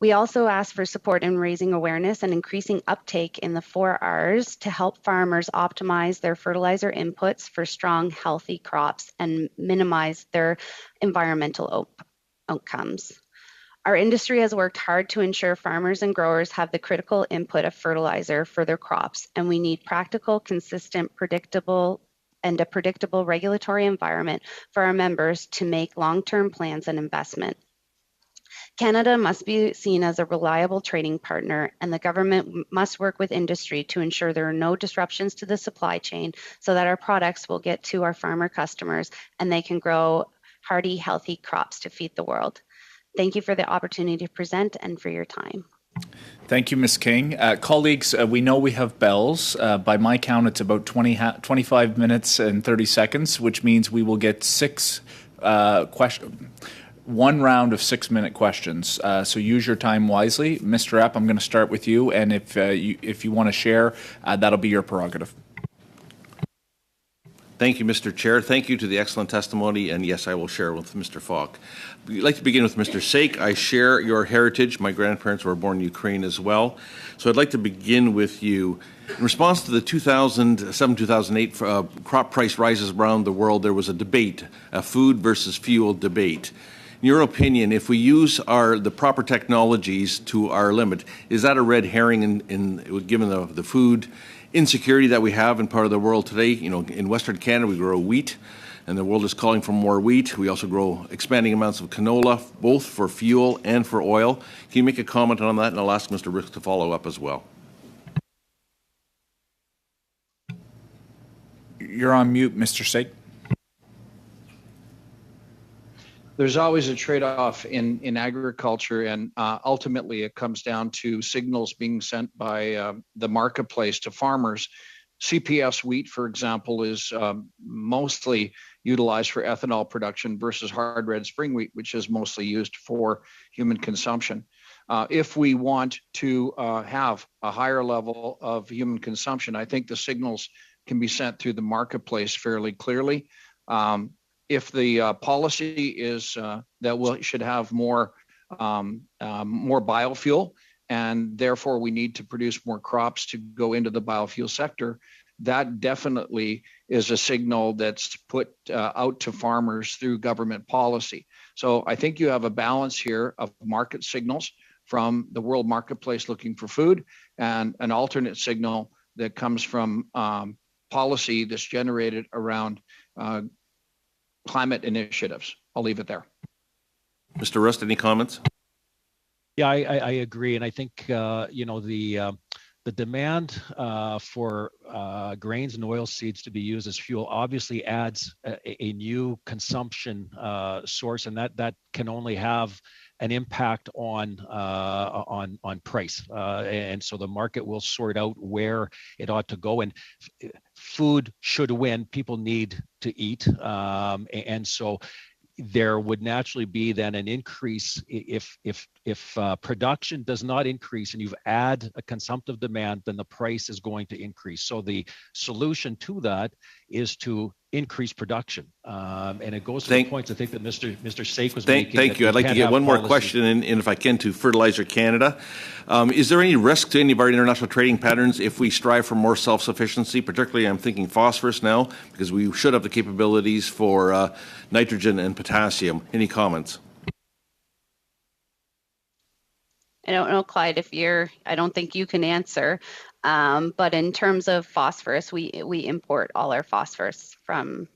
We also ask for support in raising awareness and increasing uptake in the 4Rs to help farmers optimize their fertilizer inputs for strong, healthy crops and minimize their environmental outcomes. Our industry has worked hard to ensure farmers and growers have the critical input of fertilizer for their crops, and we need practical, consistent, predictable regulatory environment for our members to make long-term plans and investment. Canada must be seen as a reliable trading partner, and the government must work with industry to ensure there are no disruptions to the supply chain so that our products will get to our farmer customers and they can grow hardy, healthy crops to feed the world. Thank you for the opportunity to present and for your time. Thank you, Ms. King. Colleagues, we know we have bells. By my count, it's about 25 minutes and 30 seconds, which means we will get one round of 6-minute questions. So use your time wisely. Mr. Epp, I'm going to start with you, and if you want to share, that'll be your prerogative. Thank you, Mr. Chair. Thank you to the excellent testimony, and yes, I will share with Mr. Falk. I'd like to begin with Mr. Sake. I share your heritage. My grandparents were born in Ukraine as well. So I'd like to begin with you. In response to the 2007-2008 crop price rises around the world, there was a debate, a food versus fuel debate. In your opinion, if we use the proper technologies to our limit, is that a red herring given the food insecurity that we have in part of the world today? You know, in Western Canada, we grow wheat, and the world is calling for more wheat. We also grow expanding amounts of canola, both for fuel and for oil. Can you make a comment on that? And I'll ask Mr. Rick to follow up as well. You're on mute, Mr. Sake. There's always a trade-off in agriculture, and ultimately it comes down to signals being sent by the marketplace to farmers. CPS wheat, for example, is mostly utilized for ethanol production versus hard red spring wheat, which is mostly used for human consumption. If we want to have a higher level of human consumption, I think the signals can be sent through the marketplace fairly clearly. If the policy is that we should have more biofuel, and therefore we need to produce more crops to go into the biofuel sector, that definitely is a signal that's put out to farmers through government policy. So I think you have a balance here of market signals from the world marketplace looking for food, and an alternate signal that comes from policy that's generated around climate initiatives. I'll leave it there. Mr. Rust, any comments? Yeah, I agree, and I think the demand for grains and oilseeds to be used as fuel obviously adds a new consumption source, and that can only have an impact on price, and so the market will sort out where it ought to go. And food should win. People need to eat, and so there would naturally be then an increase if production does not increase and you've add a consumptive demand, then the price is going to increase. So the solution to that is to increase production, and it goes to the points I think that Mr. Sake was making. Thank you. I'd like to get one more question in, if I can, to Fertilizer Canada. Is there any risk to any of our international trading patterns if we strive for more self-sufficiency? Particularly, I'm thinking phosphorus now, because we should have the capabilities for nitrogen and potassium. Any comments? I don't know, Clyde, I don't think you can answer. But in terms of phosphorus, we import all our phosphorus from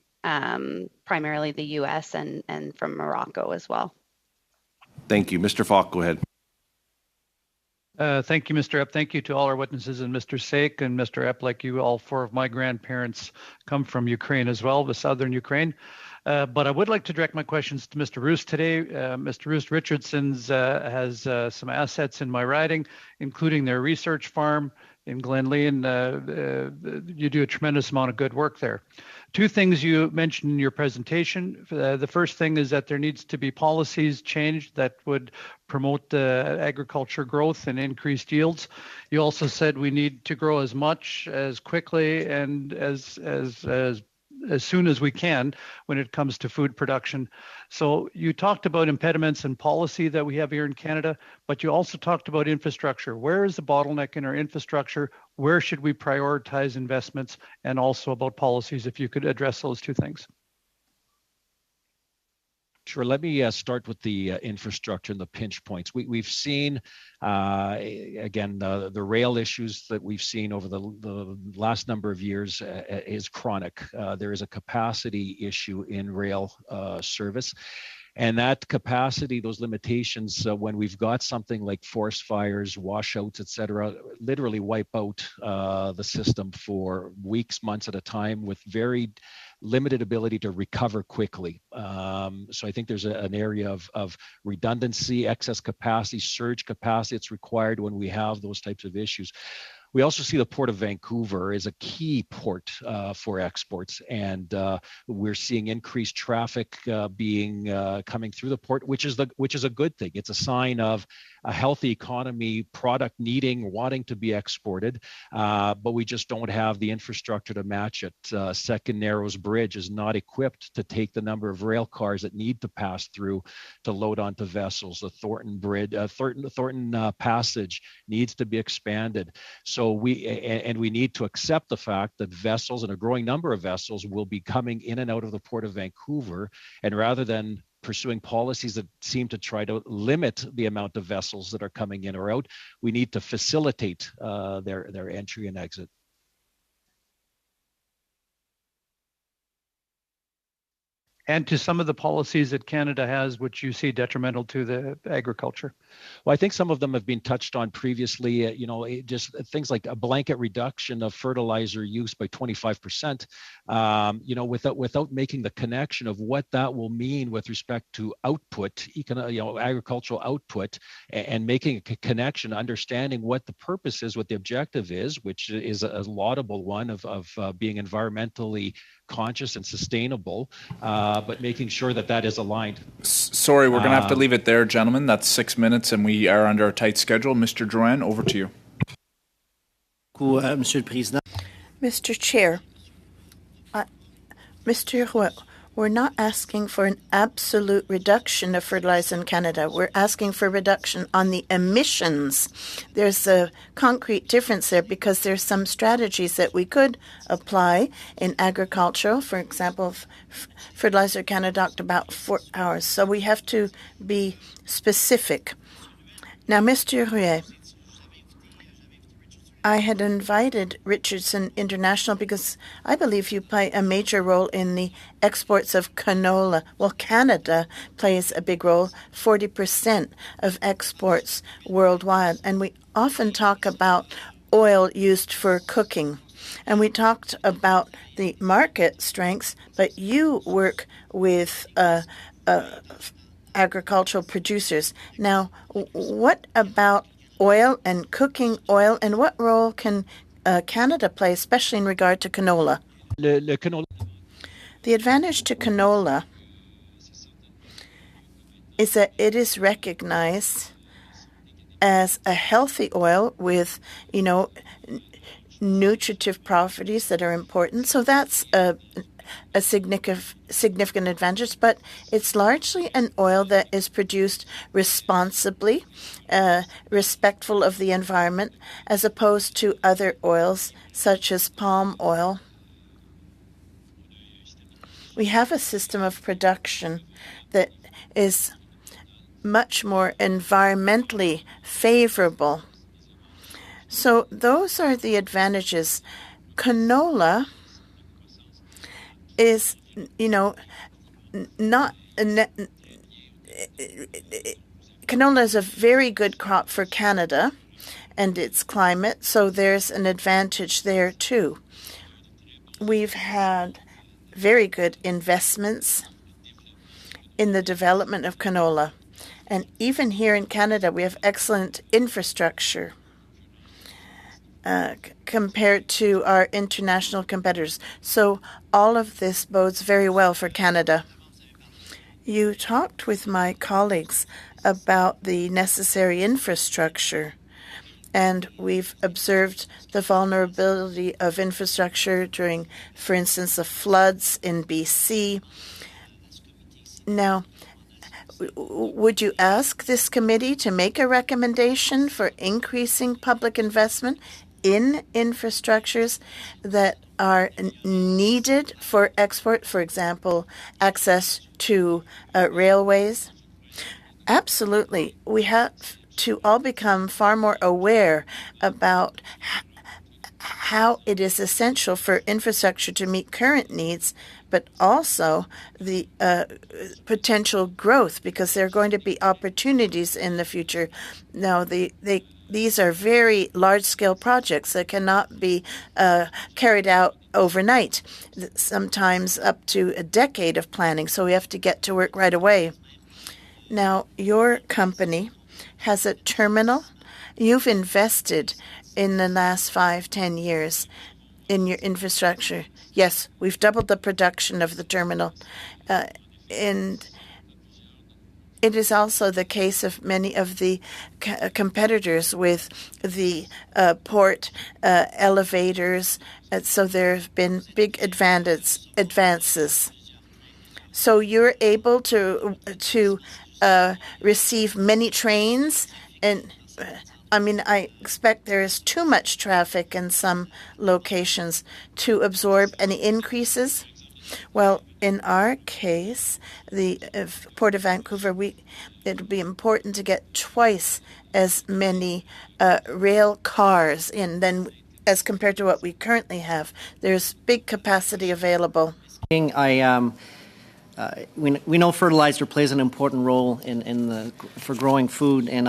primarily the U.S. and from Morocco as well. Thank you. Mr. Falk, go ahead. Thank you, Mr. Epp. Thank you to all our witnesses and Mr. Sake and Mr. Epp. Like you, all four of my grandparents come from Ukraine as well, the southern Ukraine. But I would like to direct my questions to Mr. Roos today. Mr. Roos Richardson's has some assets in my riding, including their research farm in Glenlee, and you do a tremendous amount of good work there. Two things you mentioned in your presentation. The first thing is that there needs to be policies changed that would promote agriculture growth and increased yields. You also said we need to grow as much, as quickly, and as soon as we can when it comes to food production. So you talked about impediments and policy that we have here in Canada, but you also talked about infrastructure. Where is the bottleneck in our infrastructure? Where should we prioritize investments? And also about policies, if you could address those two things. Sure. Let me start with the infrastructure and the pinch points. We've seen, again, the rail issues that we've seen over the last number of years is chronic. There is a capacity issue in rail service. And that capacity, those limitations, when we've got something like forest fires, washouts, et cetera, literally wipe out the system for weeks, months at a time with very limited ability to recover quickly. So I think there's an area of redundancy, excess capacity, surge capacity that's required when we have those types of issues. We also see the Port of Vancouver as a key port for exports, and we're seeing increased traffic coming through the port, which is a good thing. It's a sign of a healthy economy, product wanting to be exported, but we just don't have the infrastructure to match it. Second Narrows Bridge is not equipped to take the number of rail cars that need to pass through to load onto vessels. The Thornton Bridge, Thornton Passage needs to be expanded. So we need to accept the fact that vessels, and a growing number of vessels, will be coming in and out of the Port of Vancouver, and rather than pursuing policies that seem to try to limit the amount of vessels that are coming in or out, we need to facilitate their entry and exit. And to some of the policies that Canada has, which you see detrimental to the agriculture? Well, I think some of them have been touched on previously. Just things like a blanket reduction of fertilizer use by 25%. Without making the connection of what that will mean with respect to output, agricultural output, and making a connection, understanding what the purpose is, what the objective is, which is a laudable one of being environmentally conscious and sustainable, but making sure that is aligned. Sorry, we're going to have to leave it there, gentlemen. That's 6 minutes, and we are under a tight schedule. Mr. Drouin, over to you. Mr. Chair, Mr. Roy, we're not asking for an absolute reduction of fertilizer in Canada. We're asking for reduction on the emissions. There's a concrete difference there because there's some strategies that we could apply in agricultural. For example, Fertilizer Canada talked about 4 hours. So we have to be specific. Now, Mr. Rouet, I had invited Richardson International because I believe you play a major role in the exports of canola. Well, Canada plays a big role, 40% of exports worldwide. And we often talk about oil used for cooking. And we talked about the market strengths, but you work with agricultural producers. Now, what about oil and cooking oil, and what role can Canada play, especially in regard to canola? The advantage to canola is that it is recognized as a healthy oil with, nutritive properties that are important. So that's a significant advantage, but it's largely an oil that is produced responsibly, respectful of the environment, as opposed to other oils such as palm oil. We have a system of production that is much more environmentally favorable. So those are the advantages. Canola is, canola is a very good crop for Canada and its climate, so there's an advantage there too. We've had very good investments in the development of canola, and even here in Canada, we have excellent infrastructure compared to our international competitors. So all of this bodes very well for Canada. You talked with my colleagues about the necessary infrastructure, and we've observed the vulnerability of infrastructure during, for instance, the floods in BC. Now, would you ask this committee to make a recommendation for increasing public investment in infrastructures that are needed for export, for example, access to railways? Absolutely. We have to all become far more aware about how it is essential for infrastructure to meet current needs, but also the potential growth, because there are going to be opportunities in the future. Now, these are very large-scale projects that cannot be carried out overnight, sometimes up to a decade of planning, so we have to get to work right away. Now, your company has a terminal. You've invested in the last 5-10 years in your infrastructure. Yes, we've doubled the production of the terminal. And it is also the case of many of the competitors with the port elevators. So there have been big advances. So you're able to receive many trains, and I mean, I expect there is too much traffic in some locations to absorb any increases. Well, in our case, the Port of Vancouver, it'll be important to get twice as many rail cars in than as compared to what we currently have. There's big capacity available. We know fertilizer plays an important role for growing food, and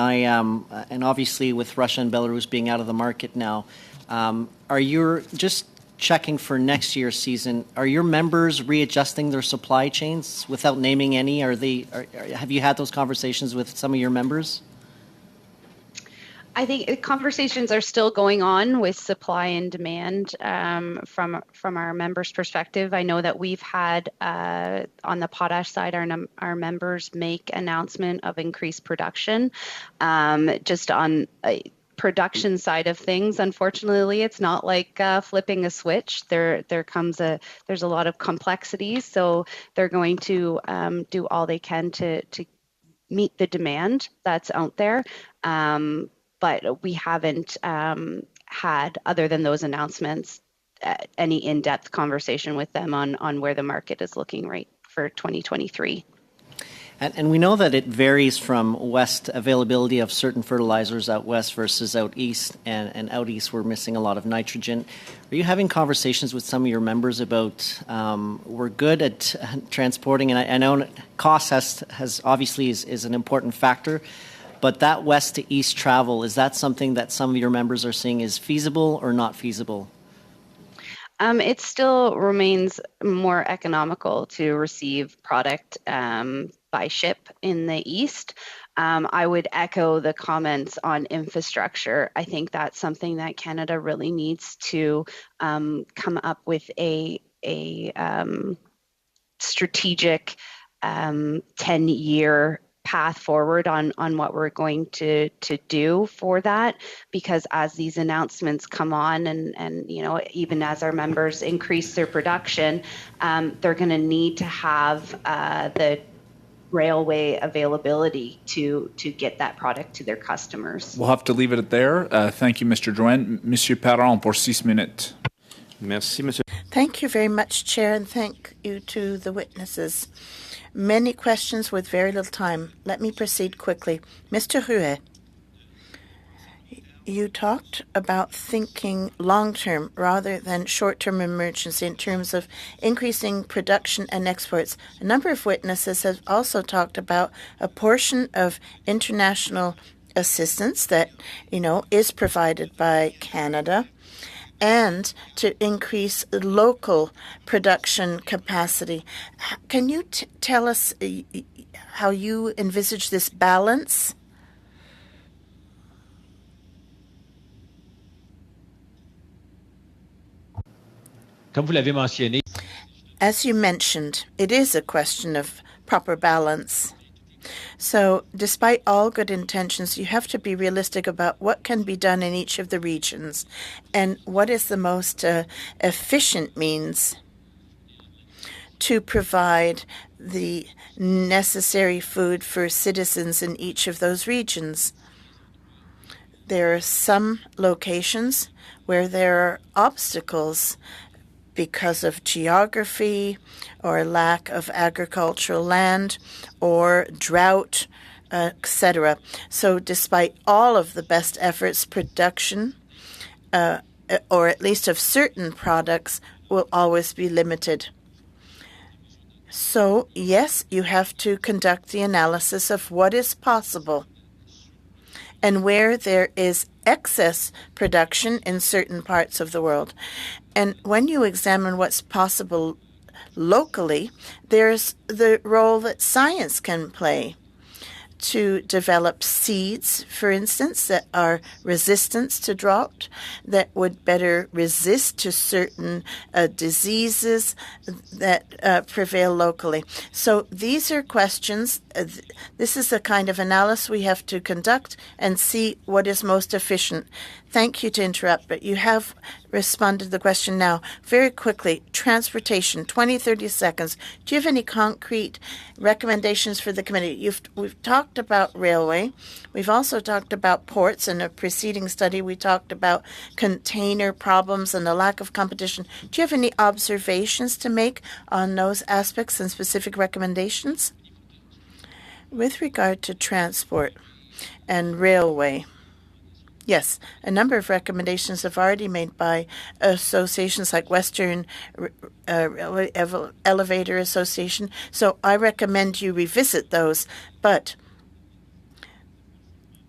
obviously with Russia and Belarus being out of the market now, are you just checking for next year's season? Are your members readjusting their supply chains without naming any? Have you had those conversations with some of your members? I think conversations are still going on with supply and demand from our members' perspective. I know that we've had on the potash side, our members make announcement of increased production. Just on production side of things, unfortunately, it's not like flipping a switch. There's a lot of complexities, so they're going to do all they can to meet the demand that's out there. But we haven't had, other than those announcements, any in-depth conversation with them on where the market is looking right for 2023. And we know that it varies from west availability of certain fertilizers out west versus out east, and out east we're missing a lot of nitrogen. Are you having conversations with some of your members about we're good at transporting, and I know cost has obviously is an important factor, but that west to east travel, is that something that some of your members are seeing is feasible or not feasible? It still remains more economical to receive product by ship in the east. I would echo the comments on infrastructure. I think that's something that Canada really needs to come up with a strategic 10-year path forward on what we're going to do for that, because as these announcements come on and even as our members increase their production, they're going to need to have the railway availability to get that product to their customers. We'll have to leave it at there. Thank you, Mr. Drouin. Monsieur Parent, pour 6 minutes. Merci, Monsieur. Thank you very much, Chair, and thank you to the witnesses. Many questions with very little time. Let me proceed quickly. Mr. Ruet, you talked about thinking long-term rather than short-term emergency in terms of increasing production and exports. A number of witnesses have also talked about a portion of international assistance that, is provided by Canada, and to increase local production capacity. Can you tell us how you envisage this balance? Comme vous l'avez mentionné, as you mentioned, it is a question of proper balance. So, despite all good intentions, you have to be realistic about what can be done in each of the regions and what is the most efficient means to provide the necessary food for citizens in each of those regions. There are some locations where there are obstacles because of geography or lack of agricultural land or drought, etc. So despite all of the best efforts, production, or at least of certain products, will always be limited. So, yes, you have to conduct the analysis of what is possible and where there is excess production in certain parts of the world. And when you examine what's possible locally, there's the role that science can play to develop seeds, for instance, that are resistant to drought, that would better resist to certain diseases that prevail locally. So these are questions. This is the kind of analysis we have to conduct and see what is most efficient. Thank you to interrupt, but you have responded to the question now. Very quickly, transportation, 20, 30 seconds. Do you have any concrete recommendations for the committee? We've talked about railway. We've also talked about ports. In a preceding study, we talked about container problems and the lack of competition. Do you have any observations to make on those aspects and specific recommendations? With regard to transport and railway, yes, a number of recommendations have already made by associations like Western Elevator Association, so I recommend you revisit those. But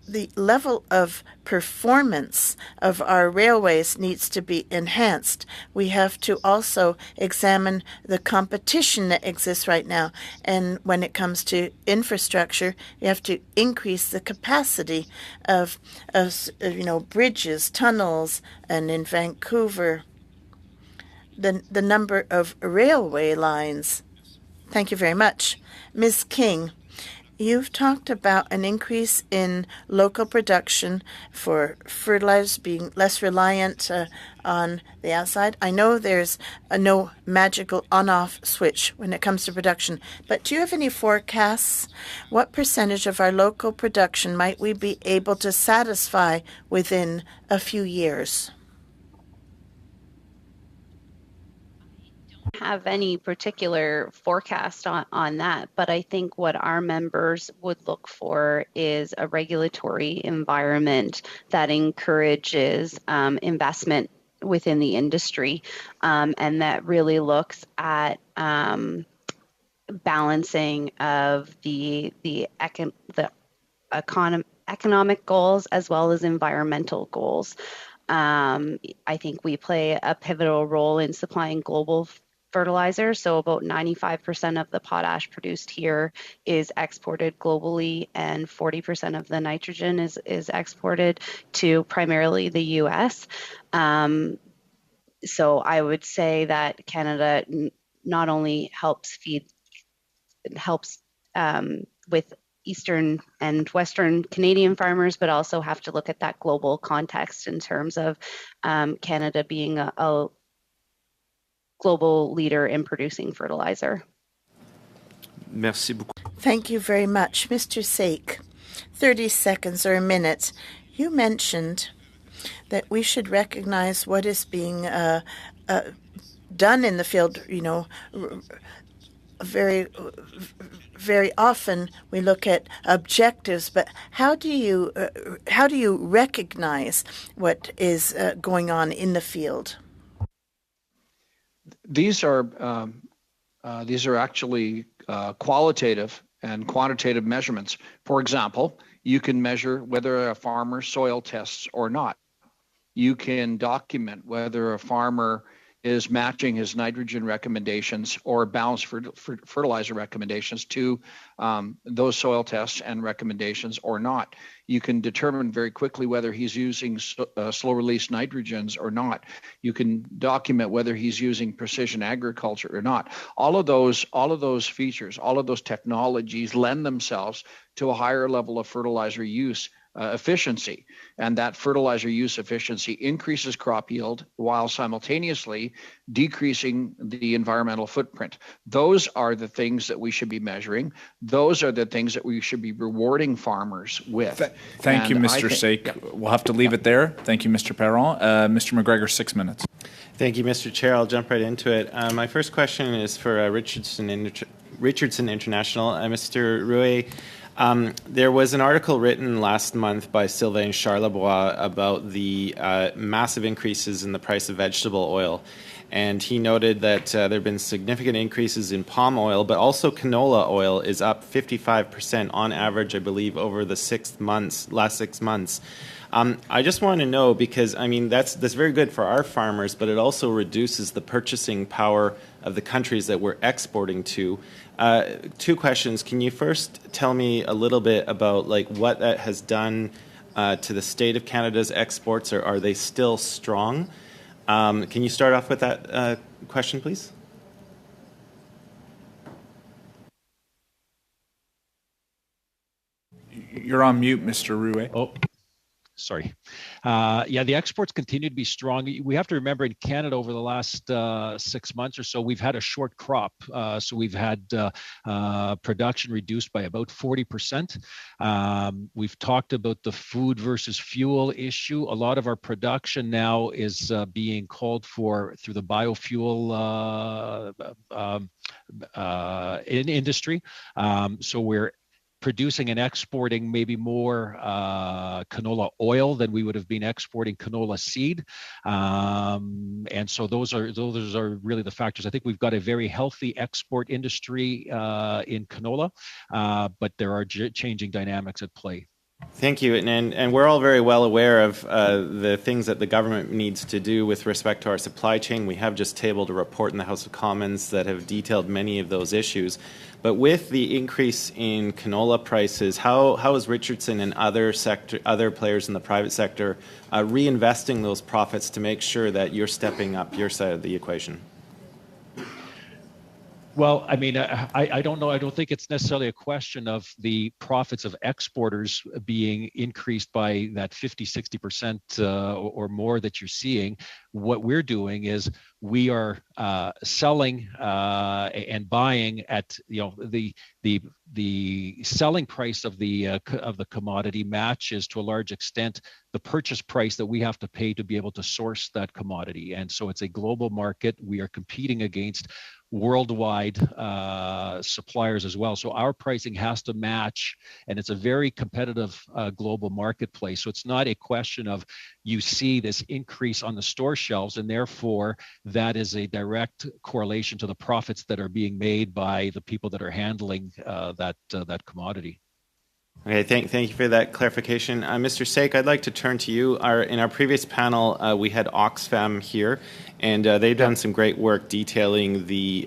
the level of performance of our railways needs to be enhanced. We have to also examine the competition that exists right now. And when it comes to infrastructure, you have to increase the capacity of bridges, tunnels, and in Vancouver, the number of railway lines. Thank you very much. Ms. King, you've talked about an increase in local production for fertilizers, being less reliant on the outside. I know there's no magical on-off switch when it comes to production, but do you have any forecasts? What percentage of our local production might we be able to satisfy within a few years? Have any particular forecast on that, but I think what our members would look for is a regulatory environment that encourages investment within the industry, and that really looks at balancing of the economic goals as well as environmental goals. I think we play a pivotal role in supplying global fertilizer. So about 95% of the potash produced here is exported globally, and 40% of the nitrogen is exported to primarily the U.S. So I would say that Canada not only helps with Eastern and Western Canadian farmers, but also have to look at that global context in terms of Canada being a global leader in producing fertilizer. Merci beaucoup. Thank you very much. Mr. Sake, 30 seconds or a minute. You mentioned that we should recognize what is being done in the field. Very often we look at objectives, but how do you recognize what is going on in the field? These are actually qualitative and quantitative measurements. For example, you can measure whether a farmer soil tests or not. You can document whether a farmer is matching his nitrogen recommendations or balanced fertilizer recommendations to those soil tests and recommendations or not. You can determine very quickly whether he's using slow-release nitrogens or not. You can document whether he's using precision agriculture or not. All of those features, all of those technologies lend themselves to a higher level of fertilizer use efficiency, and that fertilizer use efficiency increases crop yield while simultaneously decreasing the environmental footprint. Those are the things that we should be measuring. Those are the things that we should be rewarding farmers with. Thank you, Mr. Sake. We'll have to leave it there. Thank you, Mr. Perron. Mr. McGregor, 6 minutes. Thank you, Mr. Chair. I'll jump right into it. My first question is for Richardson International. Mr. Rouet, there was an article written last month by Sylvain Charlebois about the massive increases in the price of vegetable oil. And he noted that there have been significant increases in palm oil, but also canola oil is up 55% on average, I believe, over the last 6 months. I just want to know, because I mean that's very good for our farmers, but it also reduces the purchasing power of the countries that we're exporting to. 2 questions. Can you first tell me a little bit about like what that has done to the state of Canada's exports, or are they still strong? Can you start off with that question, please? You're on mute, Mr. Rouet. Oh, sorry. Yeah, the exports continue to be strong. We have to remember in Canada over the last 6 months or so, we've had a short crop. So we've had production reduced by about 40%. We've talked about the food versus fuel issue. A lot of our production now is being called for through the biofuel industry. So we're producing and exporting maybe more canola oil than we would have been exporting canola seed, and so those are really the factors. I think we've got a very healthy export industry in canola, but there are changing dynamics at play. Thank you. And we're all very well aware of the things that the government needs to do with respect to our supply chain. We have just tabled a report in the House of Commons that have detailed many of those issues. But with the increase in canola prices, how is Richardson and other players in the private sector reinvesting those profits to make sure that you're stepping up your side of the equation? Well, I mean, I don't know. I don't think it's necessarily a question of the profits of exporters being increased by that 50, 60% or more that you're seeing. What we're doing is we are selling and buying at, you know, the selling price of the commodity matches to a large extent the purchase price that we have to pay to be able to source that commodity. And so it's a global market. We are competing against worldwide suppliers as well. So our pricing has to match, and it's a very competitive global marketplace. So it's not a question of you see this increase on the store shelves, and therefore that is a direct correlation to the profits that are being made by the people that are handling that commodity. Okay, thank you for that clarification. Mr. Sake, I'd like to turn to you. In our previous panel, we had Oxfam here, and they've done some great work detailing the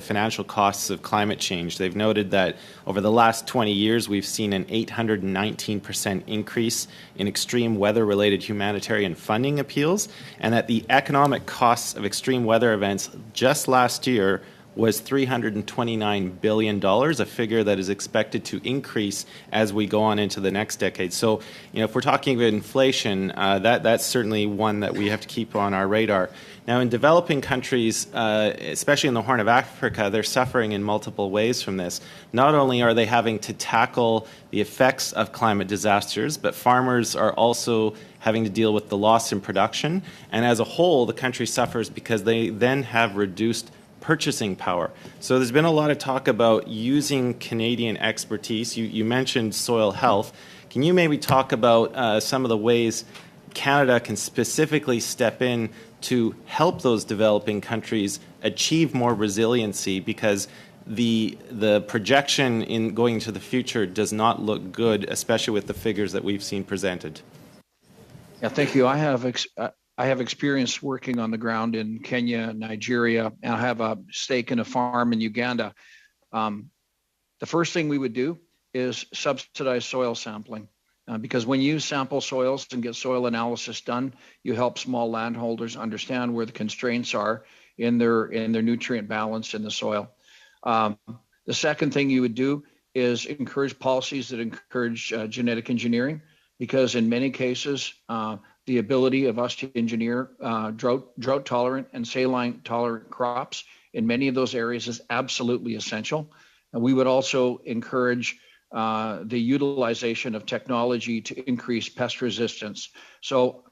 financial costs of climate change. They've noted that over the last 20 years, we've seen an 819% increase in extreme weather-related humanitarian funding appeals, and that the economic costs of extreme weather events just last year was $329 billion, a figure that is expected to increase as we go on into the next decade. So, you know, if we're talking about inflation, that's certainly one that we have to keep on our radar. Now, in developing countries, especially in the Horn of Africa, they're suffering in multiple ways from this. Not only are they having to tackle the effects of climate disasters, but farmers are also having to deal with the loss in production. And as a whole, the country suffers because they then have reduced purchasing power. So there's been a lot of talk about using Canadian expertise. You mentioned soil health. Can you maybe talk about some of the ways Canada can specifically step in to help those developing countries achieve more resiliency, because the projection in going into the future does not look good, especially with the figures that we've seen presented? Yeah, thank you. I have experience working on the ground in Kenya, Nigeria, and I have a stake in a farm in Uganda. The first thing we would do is subsidize soil sampling, because when you sample soils and get soil analysis done, you help small landholders understand where the constraints are in their nutrient balance in the soil. The second thing you would do is encourage policies that encourage genetic engineering, because in many cases, the ability of us to engineer drought tolerant and saline tolerant crops in many of those areas is absolutely essential. And we would also encourage the utilization of technology to increase pest resistance. So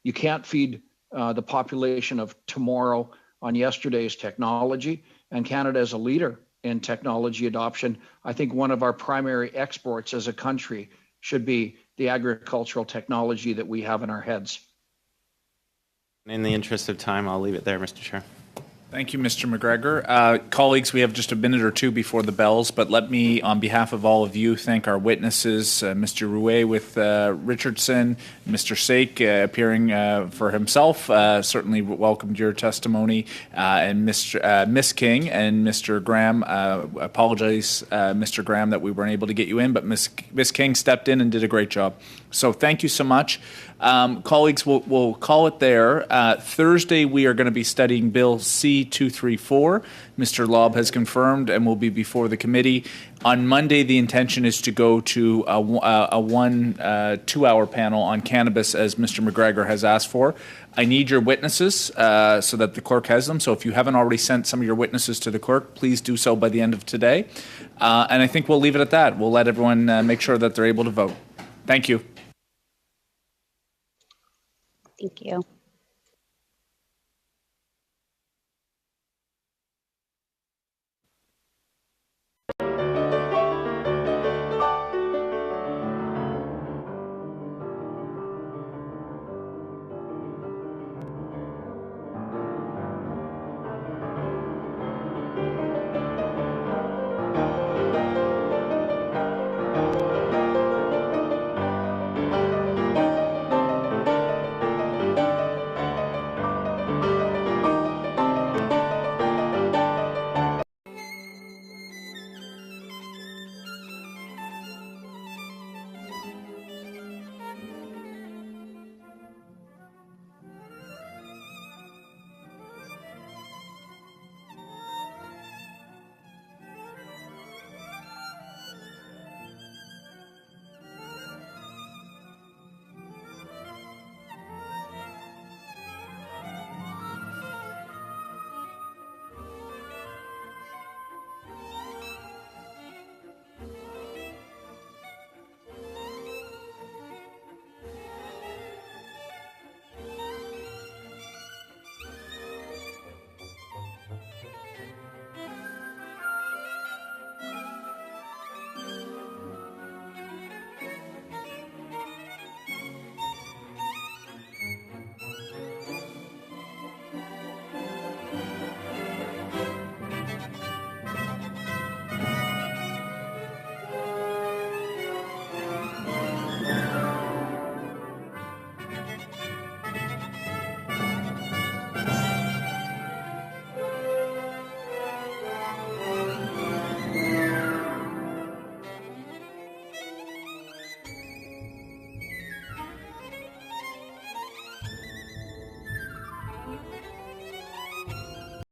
you can't feed the population of tomorrow on yesterday's technology, and Canada is a leader in technology adoption. I think one of our primary exports as a country should be the agricultural technology that we have in our heads. In the interest of time, I'll leave it there, Mr. Chair. Thank you, Mr. McGregor. Colleagues, we have just a minute or two before the bells, but let me, on behalf of all of you, thank our witnesses, Mr. Rouet with Richardson, Mr. Sake appearing for himself, certainly welcomed your testimony, and Miss King and Mr. Graham. Apologize, Mr. Graham, that we weren't able to get you in, but Miss King stepped in and did a great job. So thank you so much. Colleagues, we'll call it there. Thursday, we are going to be studying Bill C-234. Mr. Lobb has confirmed and will be before the committee. On Monday, the intention is to go to a 2-hour panel on cannabis, as Mr. McGregor has asked for. I need your witnesses so that the clerk has them. So if you haven't already sent some of your witnesses to the clerk, please do so by the end of today. And I think we'll leave it at that. We'll let everyone make sure that they're able to vote. Thank you. Thank you.